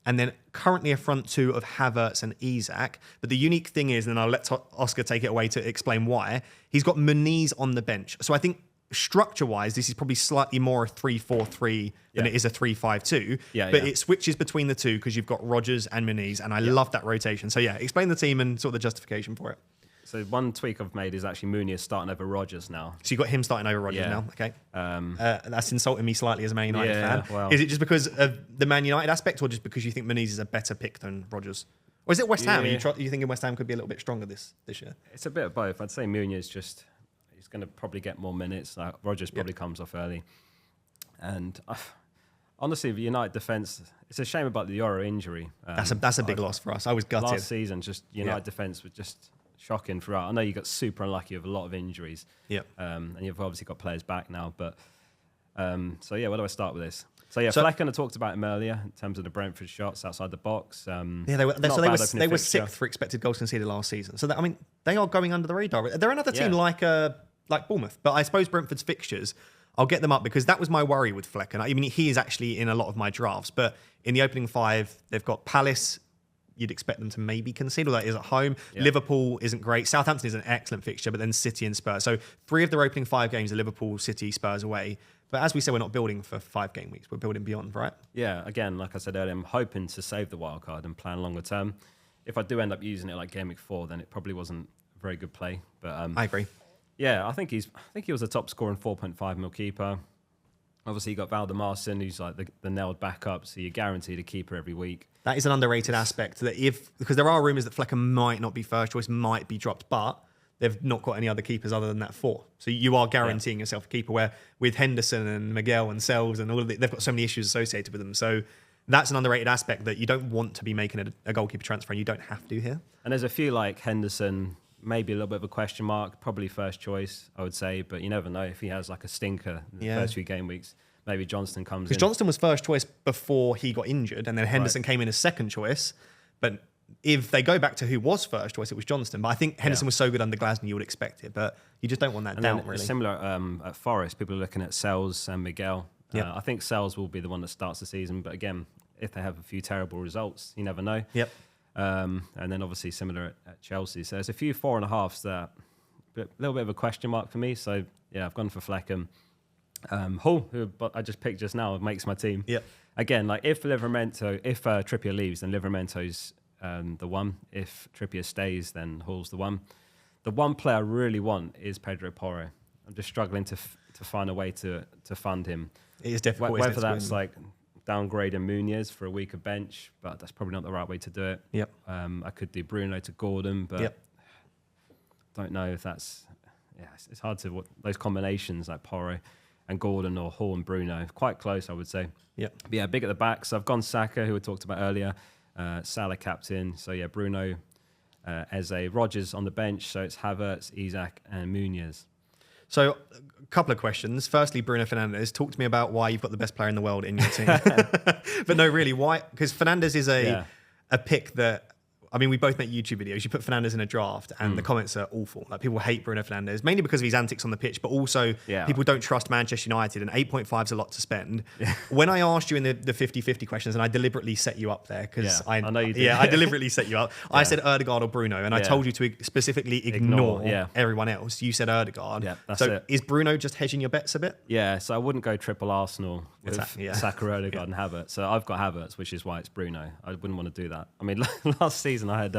And then currently a front two of Havertz and Isak. But the unique thing is, and I'll let Oscar take it away to explain why, he's got Muniz on the bench. So I think structure-wise, this is probably slightly more a 3-4-3 than it is a 3-5-2. But it switches between the two because you've got Rogers and Muniz, and I love that rotation. So yeah, explain the team and sort of the justification for it. So one tweak I've made is actually Muniz starting over Rogers now. So you got him starting over Rogers now, okay? That's insulting me slightly as a Man United fan. Well. Is it just because of the Man United aspect, or just because you think Muniz is a better pick than Rogers? Or is it West Ham? Are you thinking West Ham could be a little bit stronger this year? It's a bit of both. I'd say Muniz he's going to probably get more minutes. Rogers probably comes off early. And honestly, the United defence, it's a shame about the Euro injury. That's a big loss for us. I was gutted. Last season, just United defence was just shocking throughout. I know you got super unlucky with a lot of injuries. Yeah. And you've obviously got players back now. But so, yeah, where do I start with this? So yeah, Flecken, I talked about him earlier in terms of the Brentford shots outside the box. Yeah, they were sixth for expected goals conceded last season. So they are going under the radar. They're another team like Bournemouth, but I suppose Brentford's fixtures, I'll get them up because that was my worry with Flecken. I mean, he is actually in a lot of my drafts, but in the opening 5, they've got Palace. You'd expect them to maybe concede, although that is at home. Yeah. Liverpool isn't great. Southampton is an excellent fixture, but then City and Spurs. So 3 of their opening 5 games are Liverpool, City, Spurs away. But as we say, we're not building for 5 game weeks. We're building beyond, right? Yeah, again, like I said earlier, I'm hoping to save the wild card and plan longer term. If I do end up using it like game week 4, then it probably wasn't a very good play. But I agree. Yeah, I think he was a top scorer and 4.5 mil keeper. Obviously, you got Valdemarson, who's like the nailed backup, so you're guaranteed a keeper every week. That is an underrated aspect because there are rumours that Flecken might not be first choice, might be dropped, but they've not got any other keepers other than that 4. So you are guaranteeing yourself a keeper. Where with Henderson and Miguel and Sells and all of it, they've got so many issues associated with them. So that's an underrated aspect that you don't want to be making a goalkeeper transfer, and you don't have to here. And there's a few like Henderson. Maybe a little bit of a question mark, probably first choice, I would say, but you never know if he has like a stinker in the first few game weeks. Maybe Johnston comes in. Because Johnston was first choice before he got injured, and then Henderson came in as second choice. But if they go back to who was first choice, it was Johnston. But I think Henderson was so good under Glasner, you would expect it. But you just don't want that doubt, really. Similar at Forest, people are looking at Sells and Miguel. I think Sells will be the one that starts the season. But again, if they have a few terrible results, you never know. Yep. And then obviously similar at Chelsea. So there's a few 4.5s that a little bit of a question mark for me. So yeah, I've gone for Flecken. Hull, who I just picked just now, makes my team. Yep. Again, like if Trippier leaves, then Livermento's the one. If Trippier stays, then Hull's the one. The one player I really want is Pedro Porro. I'm just struggling to find a way to fund him. It is difficult. Whether that's like downgrading Muniz for a weaker bench, but that's probably not the right way to do it. Yep. I could do Bruno to Gordon, but don't know if that's... Yeah, it's hard to... Those combinations like Porro and Gordon or Hall and Bruno, quite close, I would say. Yep. But yeah, big at the back. So I've gone Saka, who we talked about earlier. Salah captain. So yeah, Bruno, Eze, Rodgers on the bench. So it's Havertz, Isak and Muniz. So a couple of questions. Firstly, Bruno Fernandes, talk to me about why you've got the best player in the world in your team. But no, really, why? Because Fernandes is a pick that, I mean, we both make YouTube videos. You put Fernandes in a draft and the comments are awful. Like people hate Bruno Fernandes, mainly because of his antics on the pitch, but also people don't trust Manchester United, and 8.5 is a lot to spend. Yeah. When I asked you in the 50-50 questions, and I deliberately set you up there, because I know you did. Yeah, I deliberately set you up. I said Ødegaard or Bruno, and I told you to specifically ignore everyone else. You said Ødegaard. Yeah, that's so it. Is Bruno just hedging your bets a bit? Yeah, so I wouldn't go triple Arsenal with Saka, Ødegaard and Havertz. So I've got Havertz, which is why it's Bruno. I wouldn't want to do that. I mean, last season I had...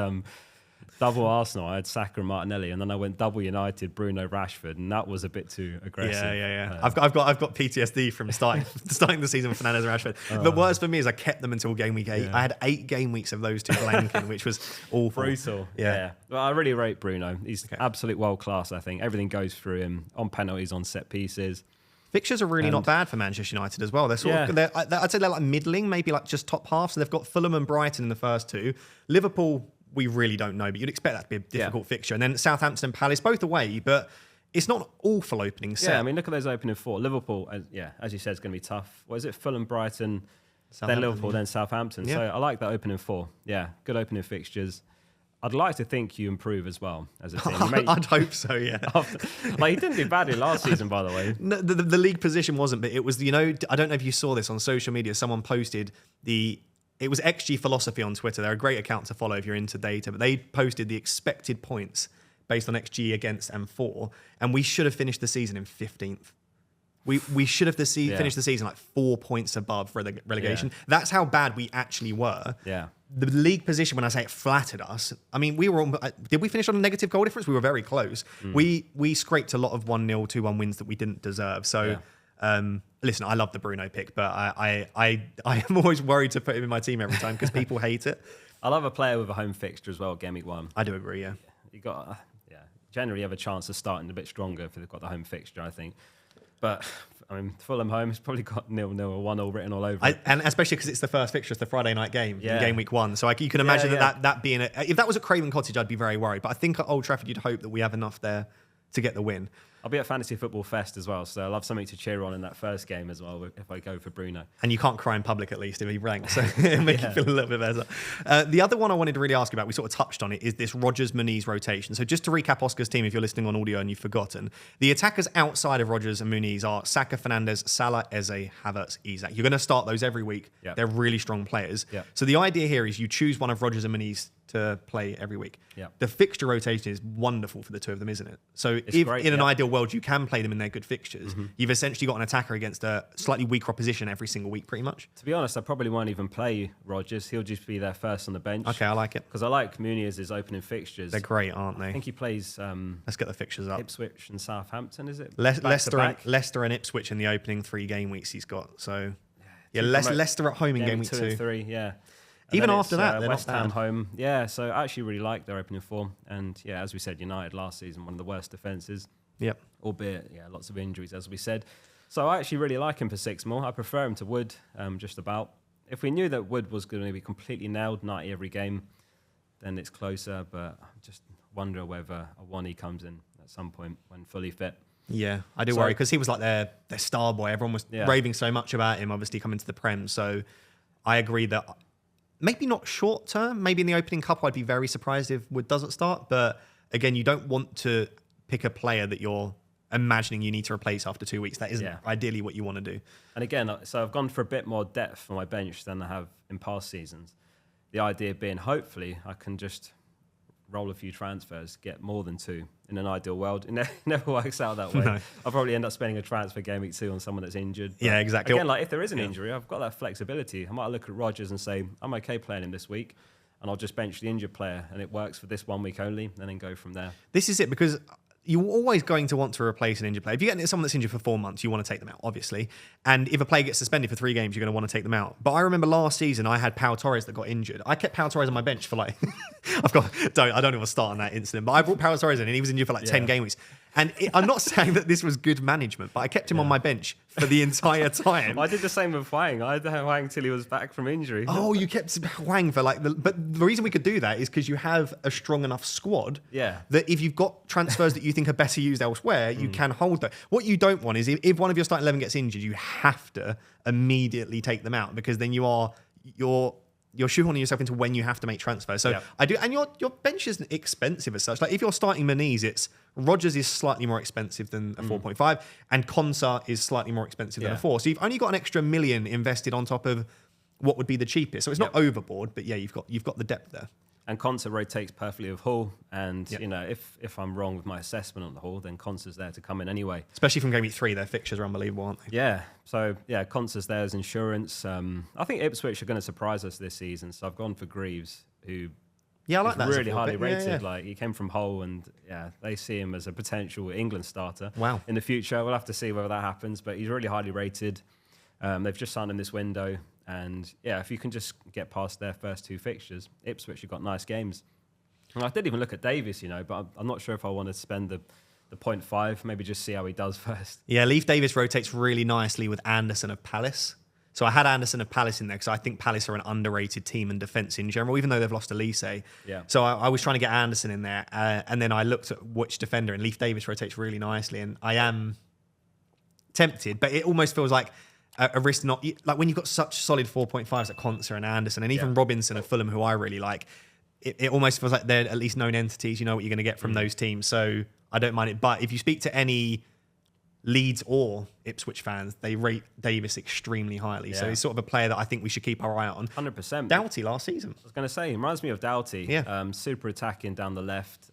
double Arsenal, I had Saka and Martinelli, and then I went double United, Bruno, Rashford, and that was a bit too aggressive. Yeah. I've got PTSD from starting the season with Fernandes and Rashford. The worst for me is I kept them until game week 8. Yeah. I had 8 game weeks of those two blanking, which was awful. Brutal. Yeah. Well, I really rate Bruno. He's absolute world class. I think everything goes through him on penalties, on set pieces. Fixtures are really not bad for Manchester United as well. They're sort of, I'd say they're like middling, maybe like just top half. So they've got Fulham and Brighton in the first 2. Liverpool, we really don't know, but you'd expect that to be a difficult fixture. And then Southampton and Palace, both away, but it's not an awful opening set. Yeah, I mean, look at those opening 4. Liverpool, as you said, is going to be tough. What is it? Fulham, Brighton, then Liverpool, then Southampton. Yeah. So I like that opening 4. Yeah, good opening fixtures. I'd like to think you improve as well as a team. I'd hope so, yeah. He didn't do badly last season, by the way. No, the league position wasn't, but it was, I don't know if you saw this on social media. Someone posted it was XG Philosophy on Twitter. They're a great account to follow if you're into data, but they posted the expected points based on XG against and for, and we should have finished the season in 15th. We should have finished the season like 4 points above relegation. Yeah. That's how bad we actually were. Yeah. The league position, when I say it flattered us, I mean, did we finish on a negative goal difference? We were very close. We scraped a lot of 1-0, 2-1 wins that we didn't deserve. So, listen, I love the Bruno pick, but I am always worried to put him in my team every time because people hate it. I love a player with a home fixture as well, game week 1. I do agree, yeah. You got, generally have a chance of starting a bit stronger if they've got the home fixture, I think. But, I mean, Fulham home has probably got 0-0 or 1-0 written all over it. And especially because it's the first fixture, it's the Friday night game in game week 1. So you can imagine that being... if that was at Craven Cottage, I'd be very worried. But I think at Old Trafford, you'd hope that we have enough there to get the win. I'll be at Fantasy Football Fest as well, so I'll have something to cheer on in that first game as well if I go for Bruno. And you can't cry in public at least if he ranks, so it'll make you feel a little bit better. The other one I wanted to really ask about, we sort of touched on it, is this Rodgers-Muniz rotation. So just to recap Oscar's team, if you're listening on audio and you've forgotten, the attackers outside of Rodgers and Muniz are Saka, Fernandes, Salah, Eze, Havertz, Isak. You're going to start those every week. Yep. They're really strong players. Yep. So the idea here is you choose one of Rodgers and Muniz to play every week. Yep. The fixture rotation is wonderful for the two of them, isn't it? So It's if great, in an yep. ideal world you can play them in their good fixtures, you've essentially got an attacker against a slightly weaker opposition every single week, pretty much. To be honest, I probably won't even play Rodgers. He'll just be there first on the bench. Okay, I like it. Because I like Muniz's opening fixtures. They're great, aren't I they? think he plays Let's get the fixtures up. Ipswich and Southampton, is it? Leicester and Ipswich in the opening 3 game weeks he's got. So, yeah, Leicester at home in game week 2. 2 and 3, yeah. Even then after it's, that, they're West not Ham bad. home. Yeah, so I actually really like their opening form. And yeah, as we said, United last season, one of the worst defences, Yep. albeit, yeah, lots of injuries, as we said. So I actually really like him for 6 more. I prefer him to Wood, just about. If we knew that Wood was going to be completely nailed 90 every game, then it's closer. But I just wonder whether Awani comes in at some point when fully fit. Yeah, I do So- worry because he was like their star boy. Everyone was Yeah. raving so much about him, obviously coming to the Prem. So I agree that maybe not short term. Maybe in the opening couple, I'd be very surprised if Wood doesn't start. But again, you don't want to pick a player that you're imagining you need to replace after 2 weeks. That isn't ideally what you want to do. And again, so I've gone for a bit more depth for my bench than I have in past seasons. The idea being, hopefully, I can just roll a few transfers, get more than 2 in an ideal world. It never works out that way. No. I'll probably end up spending a transfer game week 2 on someone that's injured. But Yeah, exactly. Again, like if there is an injury, I've got that flexibility. I might look at Rodgers and say, I'm okay playing him this week, and I'll just bench the injured player, and it works for this 1 week only, and then go from there. This is it, because you're always going to want to replace an injured player. If you get someone that's injured for 4 months, you want to take them out, obviously. And if a player gets suspended for 3 games, you're going to want to take them out. But I remember last season, I had Pau Torres that got injured. I kept Pau Torres on my bench for like, I don't even want to start on that incident, but I brought Pau Torres in and he was injured for like 10 game weeks. And I'm not saying that this was good management, but I kept him on my bench for the entire time. I did the same with Hwang. I had Hwang till he was back from injury. Oh, you kept Hwang for like, but the reason we could do that is because you have a strong enough squad that if you've got transfers that you think are better used elsewhere, you can hold that. What you don't want is if one of your starting 11 gets injured, you have to immediately take them out, because then you're shoehorning yourself into when you have to make transfers. So I do, and your bench isn't expensive as such. Like if you're starting Muniz, it's Rodgers is slightly more expensive than a 4.5, and Konsa is slightly more expensive than a 4. So you've only got an extra $1 million invested on top of what would be the cheapest. So it's not overboard, but yeah, you've got the depth there. And Konsa rotates perfectly with Hull, and you know, if I'm wrong with my assessment on the Hull, then Konsa's there to come in anyway. Especially from game week 3, their fixtures are unbelievable, aren't they? Yeah, so yeah, Konsa's there as insurance. I think Ipswich are going to surprise us this season, so I've gone for Greaves, who I like that. really highly rated. Like he came from Hull, and they see him as a potential England starter. Wow. In the future, we'll have to see whether that happens, but he's really highly rated. They've just signed him this window. And yeah, if you can just get past their first 2 fixtures, Ipswich have got nice games. And I did even look at Davis, but I'm not sure if I want to spend the 0.5, maybe just see how he does first. Yeah, Leif Davis rotates really nicely with Anderson of Palace. So I had Anderson of Palace in there because I think Palace are an underrated team in defence in general, even though they've lost Elise. Yeah. So I was trying to get Anderson in there, and then I looked at which defender, and Leif Davis rotates really nicely, and I am tempted, but it almost feels like a risk not, like when you've got such solid 4.5s like Konsa and Anderson and even Robinson of Fulham, who I really like, it almost feels like they're at least known entities. You know what you're going to get from those teams. So I don't mind it. But if you speak to any Leeds or Ipswich fans, they rate Davis extremely highly. So he's sort of a player that I think we should keep our eye on. 100%. Doughty last season. I was going to say, he reminds me of Doughty. Yeah. Super attacking down the left.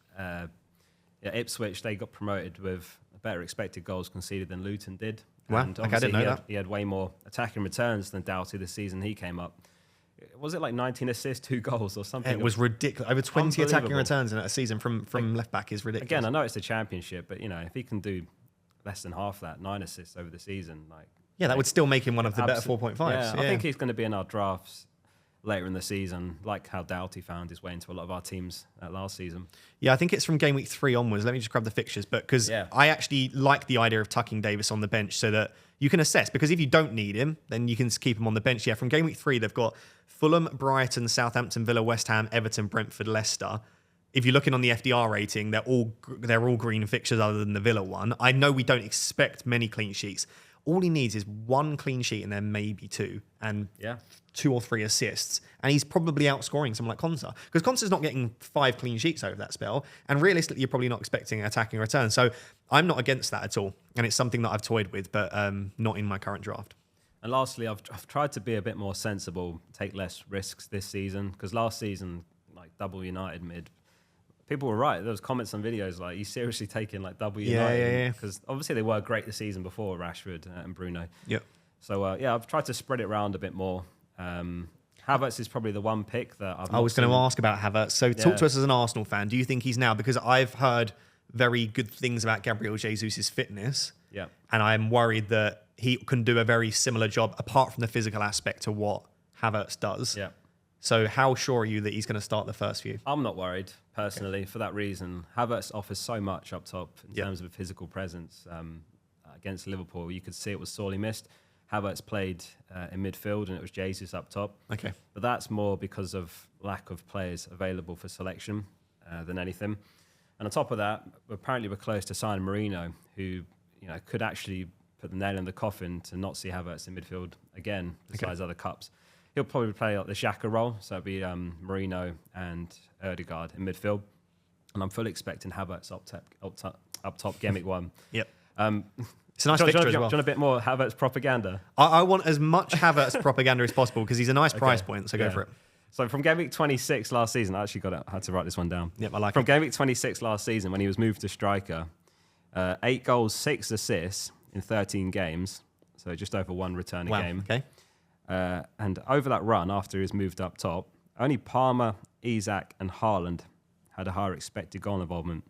Ipswich, they got promoted with better expected goals conceded than Luton did. Wow, And okay, I didn't know that. He had way more attacking returns than Doughty this season he came up. Was it like 19 assists, 2 goals or something? It was ridiculous. Over 20 attacking Unbelievable. returns in a season from left back is ridiculous. Again, I know it's the championship, but if he can do less than half that, 9 assists over the season, that would still make him one of the better 4.5s. Yeah, I think he's going to be in our drafts later in the season, like how Doughty found his way into a lot of our teams last season. Yeah, I think it's from game week 3 onwards. Let me just grab the fixtures, but because I actually like the idea of tucking Davis on the bench so that you can assess, because if you don't need him, then you can keep him on the bench. Yeah, from game week 3, they've got Fulham, Brighton, Southampton, Villa, West Ham, Everton, Brentford, Leicester. if you're looking on the FDR rating, they're all green fixtures other than the Villa one. I know we don't expect many clean sheets. All he needs is one clean sheet and then maybe two, and 2 or 3 assists. And he's probably outscoring someone like Konsa. Because Konsa's not getting 5 clean sheets over that spell. And realistically, you're probably not expecting an attacking return. So I'm not against that at all. And it's something that I've toyed with, but not in my current draft. And lastly, I've tried to be a bit more sensible, take less risks this season. Because last season, like double United mid, people were right. There was comments on videos like, you seriously taking like double United? Because obviously they were great the season before, Rashford and Bruno. Yep. So I've tried to spread it around a bit more. Havertz is probably the one pick that I was going to ask about Havertz. So talk to us as an Arsenal fan. Do you think he's now, because I've heard very good things about Gabriel Jesus' fitness. Yeah. And I'm worried that he can do a very similar job apart from the physical aspect to what Havertz does. Yeah. So how sure are you that he's going to start the first few? I'm not worried, personally, for that reason. Havertz offers so much up top in terms of a physical presence. Against Liverpool, you could see it was sorely missed. Havertz played in midfield and it was Jesus up top. Okay. But that's more because of lack of players available for selection than anything. And on top of that, apparently we're close to signing Marino, who could actually put the nail in the coffin to not see Havertz in midfield again, besides other cups. He'll probably play like the Xhaka role, so it'll be Marino and Ødegaard in midfield. And I'm fully expecting Havertz up top, Gemic 1. Yep. It's a nice fixture as well. Do you want a bit more Havertz propaganda? I want as much Havertz propaganda as possible because he's a nice price point, so go for it. So from Game Week 26 last season, I actually had to write this one down. Yep, I like From it. Game Week 26 last season, when he was moved to striker, 8 goals, 6 assists in 13 games, so just over 1 return a game. Okay. And over that run, after he was moved up top, only Palmer, Isak, and Haaland had a higher expected goal involvement.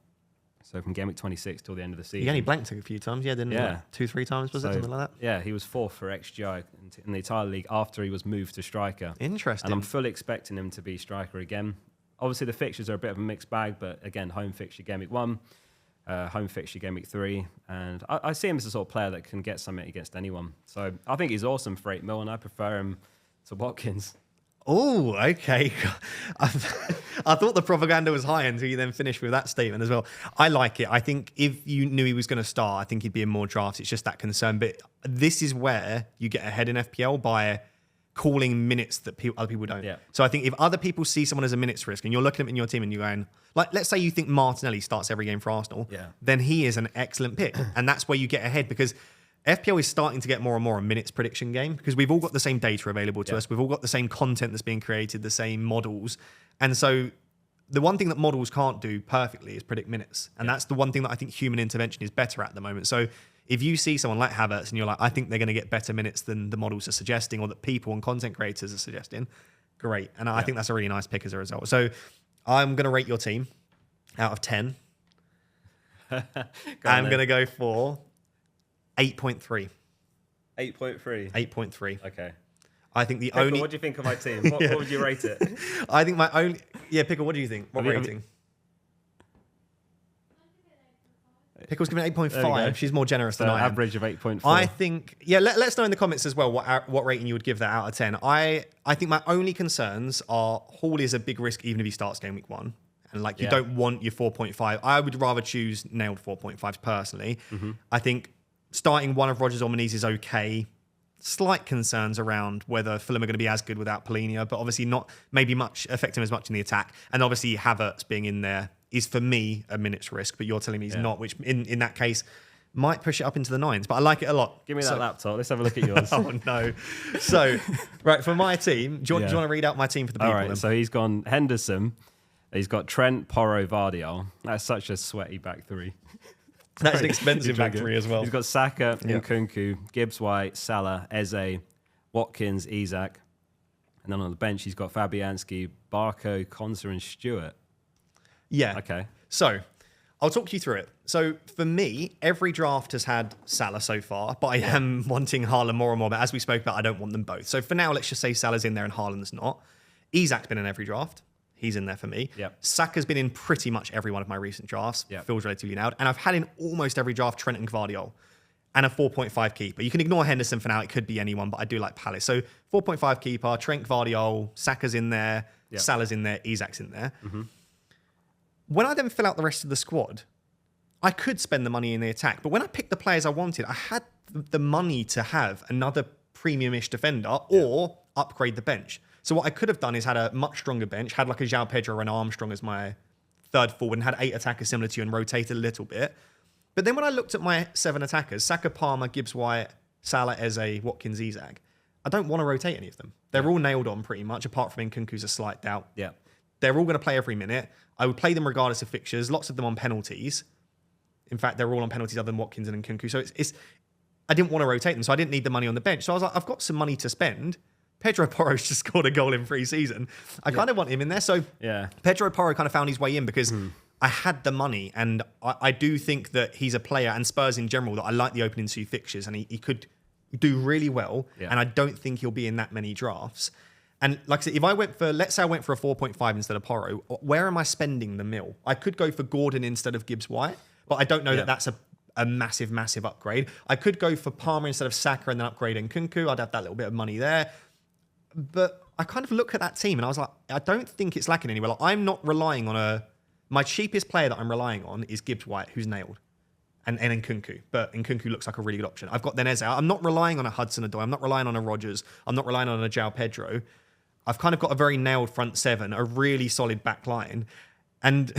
So from Game Week 26 till the end of the season. He only blanked a few times, didn't he? Yeah. Like 2-3 times, was it? Something like that? Yeah, he was 4th for XGI in the entire league after he was moved to striker. Interesting. And I'm fully expecting him to be striker again. Obviously, the fixtures are a bit of a mixed bag, but again, home fixture Game Week 1, home fixture Game Week 3. And I see him as the sort of player that can get something against anyone. So I think he's awesome for 8 mil, and I prefer him to Watkins. Oh, okay. I thought the propaganda was high until you then finished with that statement as well. I like it. I think if you knew he was going to start, I think he'd be in more drafts. It's just that concern. But this is where you get ahead in FPL by calling minutes that other people don't. Yeah. So I think if other people see someone as a minutes risk and you're looking at him in your team and you're going, like, let's say you think Martinelli starts every game for Arsenal, then he is an excellent pick. And that's where you get ahead because FPL is starting to get more and more a minutes prediction game because we've all got the same data available to us. We've all got the same content that's being created, the same models. And so the one thing that models can't do perfectly is predict minutes. And that's the one thing that I think human intervention is better at the moment. So if you see someone like Havertz and you're like, I think they're going to get better minutes than the models are suggesting or that people and content creators are suggesting, great. And I think that's a really nice pick as a result. So I'm going to rate your team out of 10. I'm going to go for 8.3. 8.3. 8.3. Okay. I think the Pickle, only. what do you think of my team? What would you rate it? I think my only. Yeah, Pickle, what do you think? What rating? Pickle's giving it 8.5. She's more generous than I am. Average of 8.4. I think. Yeah, let us know in the comments as well what rating you would give that out of 10. I think my only concerns are Hall is a big risk even if he starts game week 1. And like you don't want your 4.5. I would rather choose nailed 4.5s personally. I think starting one of Rodgers or Menez is okay. Slight concerns around whether Fulham are going to be as good without Polinia, but obviously not maybe affect him as much in the attack. And obviously Havertz being in there is for me a minute's risk, but you're telling me he's not, which in that case might push it up into the 9s. But I like it a lot. Give me that laptop. Let's have a look at yours. Oh no! So right for my team, do you want to read out my team for the people? All right. So he's gone Henderson. He's got Trent, Porro, Gvardiol. That's such a sweaty back three. That's an expensive back three as well. He's got Saka, Nkunku, Gibbs White, Salah, Eze, Watkins, Isak. And then on the bench, he's got Fabianski, Barco, Konsa, and Stewart. Yeah. Okay. So I'll talk you through it. So for me, every draft has had Salah so far, but I am wanting Haaland more and more. But as we spoke about, I don't want them both. So for now, let's just say Salah's in there and Haaland's not. Isak's been in every draft. He's in there for me. Yep. Saka's been in pretty much every one of my recent drafts. Yep. Feels relatively loud. And I've had in almost every draft Trent and Gvardiol. And a 4.5 keeper. You can ignore Henderson for now. It could be anyone, but I do like Palace. So 4.5 keeper, Trent, Gvardiol, Saka's in there, Salah's in there, Isak's in there. when I then fill out the rest of the squad, I could spend the money in the attack. But when I picked the players I wanted, I had the money to have another premium-ish defender or upgrade the bench. So what I could have done is had a much stronger bench, had like a João Pedro and Armstrong as my third forward, and had 8 attackers similar to you and rotated a little bit. But then when I looked at my 7 attackers, Saka, Palmer, Gibbs-White, Salah, Eze, Watkins, Isak, I don't want to rotate any of them. They're all nailed on pretty much, apart from Nkunku's a slight doubt. Yeah. They're all going to play every minute. I would play them regardless of fixtures, lots of them on penalties. In fact, they're all on penalties other than Watkins and Nkunku. So it's I didn't want to rotate them, so I didn't need the money on the bench. So I was like, I've got some money to spend. Pedro Porro's just scored a goal in pre-season. I kind of want him in there. So Pedro Porro kind of found his way in because I had the money, and I do think that he's a player, and Spurs in general, that I like the opening 2 fixtures, and he could do really well, and I don't think he'll be in that many drafts. And like I said, if I went for, let's say I went for a 4.5 instead of Porro, where am I spending the mil? I could go for Gordon instead of Gibbs-White, but I don't know that that's a massive, massive upgrade. I could go for Palmer instead of Saka and then upgrade Nkunku. I'd have that little bit of money there. But I kind of look at that team and I was like, I don't think it's lacking anywhere. Like, I'm not relying on my cheapest player that I'm relying on is Gibbs-White, who's nailed. And Nkunku. But Nkunku looks like a really good option. I've got then Eze. I'm not relying on a Hudson-Odoi. I'm not relying on a Rodgers. I'm not relying on a João Pedro. I've kind of got a very nailed front 7, a really solid back line. And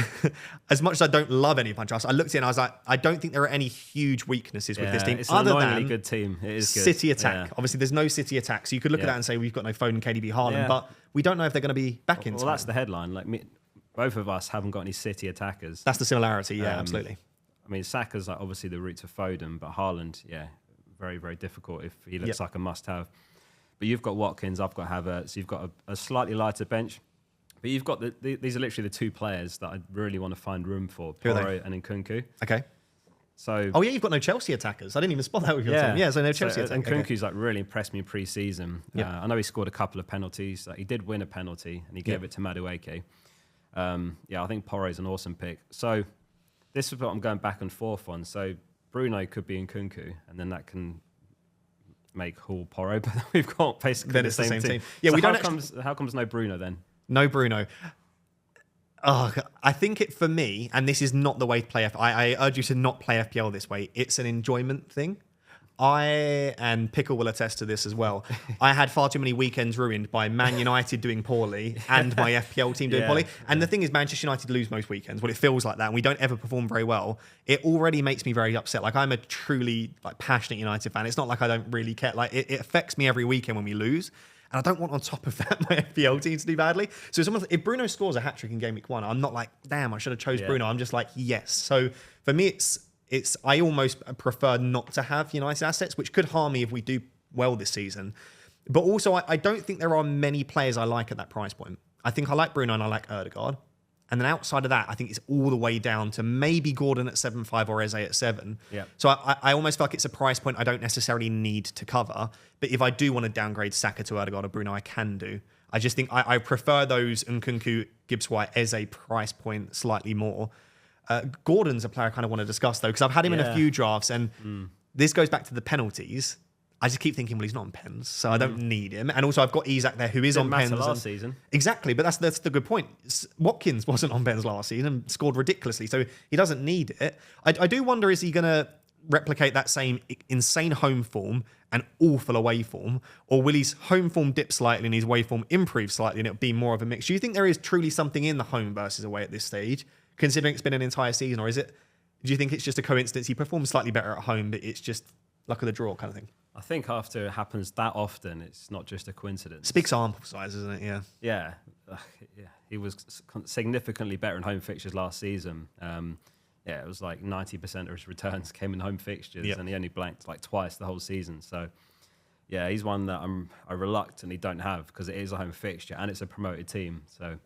as much as I don't love any punch I looked in and I was like, I don't think there are any huge weaknesses with this team. It's an annoyingly good team. It is good. City attack. Obviously, there's no City attack. So you could look at that and say, we've got no Foden, KDB, Haaland. But we don't know if they're going to be back in time. Well, that's the headline. Like both of us haven't got any City attackers. That's the similarity. Yeah, absolutely. I mean, Saka's like obviously the route to Foden, but Haaland, very, very difficult if he looks like a must-have. But you've got Watkins, I've got Havertz, you've got a slightly lighter bench. But you've got these are literally the 2 players that I really want to find room for, Porro and Nkunku. Okay. So, you've got no Chelsea attackers. I didn't even spot that with your team. Yeah, so no Chelsea attackers. Nkunku's like really impressed me pre-season. I know he scored a couple of penalties. He did win a penalty, and he gave it to Madueke. I think Porro's an awesome pick. So this is what I'm going back and forth on. So Bruno could be Nkunku, and then that can make Hall Porro, but we've got basically the same team. Yeah, so how comes no Bruno then? No Bruno. Oh, I think for me, and this is not the way to play I urge you to not play FPL this way. It's an enjoyment thing. And Pickle will attest to this as well. I had far too many weekends ruined by Man United doing poorly and my FPL team doing poorly. And the thing is, Manchester United lose most weekends. Well, it feels like that, and we don't ever perform very well. It already makes me very upset. Like, I'm a truly passionate United fan. It's not like I don't really care. Like, it affects me every weekend when we lose. And I don't want on top of that my FPL team to do badly. So if Bruno scores a hat-trick in game week 1, I'm not like, damn, I should have chose Bruno. I'm just like, yes. So for me, I almost prefer not to have United assets, which could harm me if we do well this season. But also, I don't think there are many players I like at that price point. I think I like Bruno and I like Ødegaard. And then outside of that, I think it's all the way down to maybe Gordon at 7.5 or Eze at 7. Yeah. So I almost feel like it's a price point I don't necessarily need to cover. But if I do want to downgrade Saka to Ødegaard or Bruno, I can do. I just think I prefer those Nkunku, Gibbs-White, Eze price point slightly more. Gordon's a player I kind of want to discuss, though, because I've had him in a few drafts, and this goes back to the penalties. I just keep thinking, well, he's not on pens, so I don't need him. And also, I've got Isak there, who is on pens. Last season. Exactly, but that's the good point. Watkins wasn't on pens last season and scored ridiculously, so he doesn't need it. I do wonder, is he going to replicate that same insane home form and awful away form, or will his home form dip slightly and his away form improve slightly and it'll be more of a mix? Do you think there is truly something in the home versus away at this stage, considering it's been an entire season, or do you think it's just a coincidence he performs slightly better at home, but it's just luck of the draw kind of thing? I think after it happens that often, it's not just a coincidence. Speaks sample size, isn't it? Yeah. He was significantly better in home fixtures last season. It was like 90% of his returns came in home fixtures, and he only blanked like twice the whole season. So, yeah, he's one that I reluctantly don't have because it is a home fixture and it's a promoted team. So,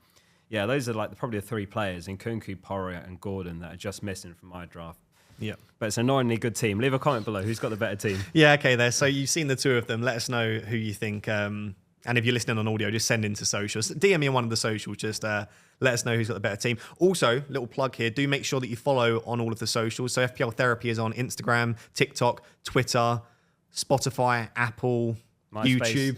yeah, those are probably the 3 players in Nkunku, Porro, and Gordon that are just missing from my draft. Yeah, but it's an annoyingly good team. Leave a comment below. Who's got the better team? Yeah, okay, there. So you've seen the 2 of them. Let us know who you think. And if you're listening on audio, just send into socials. DM me on one of the socials. Just let us know who's got the better team. Also, little plug here. Do make sure that you follow on all of the socials. So FPL Therapy is on Instagram, TikTok, Twitter, Spotify, Apple, MySpace. YouTube,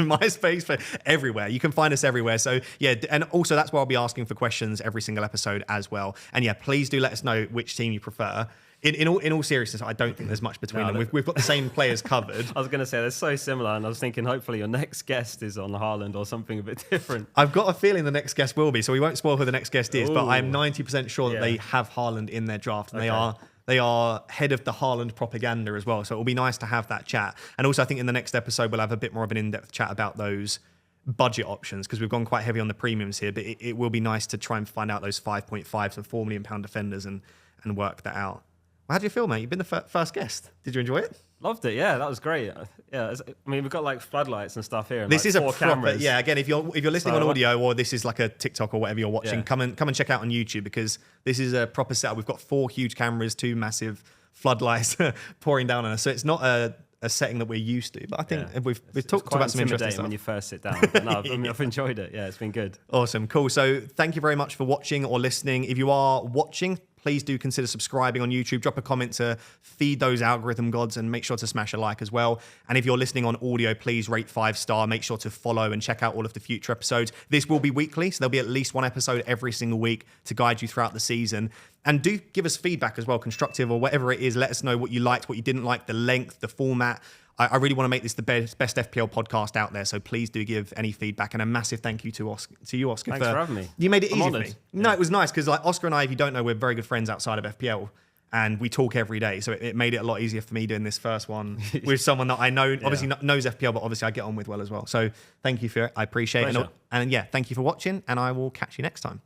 MySpace, everywhere. You can find us everywhere. So yeah, and also that's why I'll be asking for questions every single episode as well. And yeah, please do let us know which team you prefer. In all seriousness, I don't think there's much between them. We've got the same players covered. I was going to say they're so similar, and I was thinking hopefully your next guest is on Haaland or something a bit different. I've got a feeling the next guest will be, so we won't spoil who the next guest is. But I'm 90% sure that they have Haaland in their draft, and they are head of the Haaland propaganda as well. So it will be nice to have that chat. And also, I think in the next episode we'll have a bit more of an in-depth chat about those budget options, because we've gone quite heavy on the premiums here. But it will be nice to try and find out those 5.5 to £4 million defenders and work that out. How do you feel, mate? You've been the first guest. Did you enjoy it? Loved it. Yeah, that was great. Yeah, I mean, we've got like floodlights and stuff here. And this like is a 4 proper cameras. Yeah. Again, if you're listening on audio, or this is like a TikTok or whatever you're watching, come and check out on YouTube, because this is a proper setup. We've got 4 huge cameras, 2 massive floodlights pouring down on us. So it's not a setting that we're used to. But I think we've talked about some interesting stuff when you first sit down. But no, I've enjoyed it. Yeah, it's been good. Awesome, cool. So thank you very much for watching or listening. If you are watching, please do consider subscribing on YouTube. Drop a comment to feed those algorithm gods, and make sure to smash a like as well. And if you're listening on audio, please rate 5-star. Make sure to follow and check out all of the future episodes. This will be weekly, so there'll be at least 1 episode every single week to guide you throughout the season. And do give us feedback as well, constructive or whatever it is. Let us know what you liked, what you didn't like, the length, the format. I really want to make this the best FPL podcast out there, so please do give any feedback. And a massive thank you to you, Oscar. Thanks for having me. You made it easy honoured. for me. No, it was nice, because like Oscar and I, if you don't know, we're very good friends outside of FPL, and we talk every day. So it made it a lot easier for me doing this first one with someone that I know, obviously knows FPL, but obviously I get on with well as well. So thank you for it. I appreciate it. And yeah, thank you for watching, and I will catch you next time.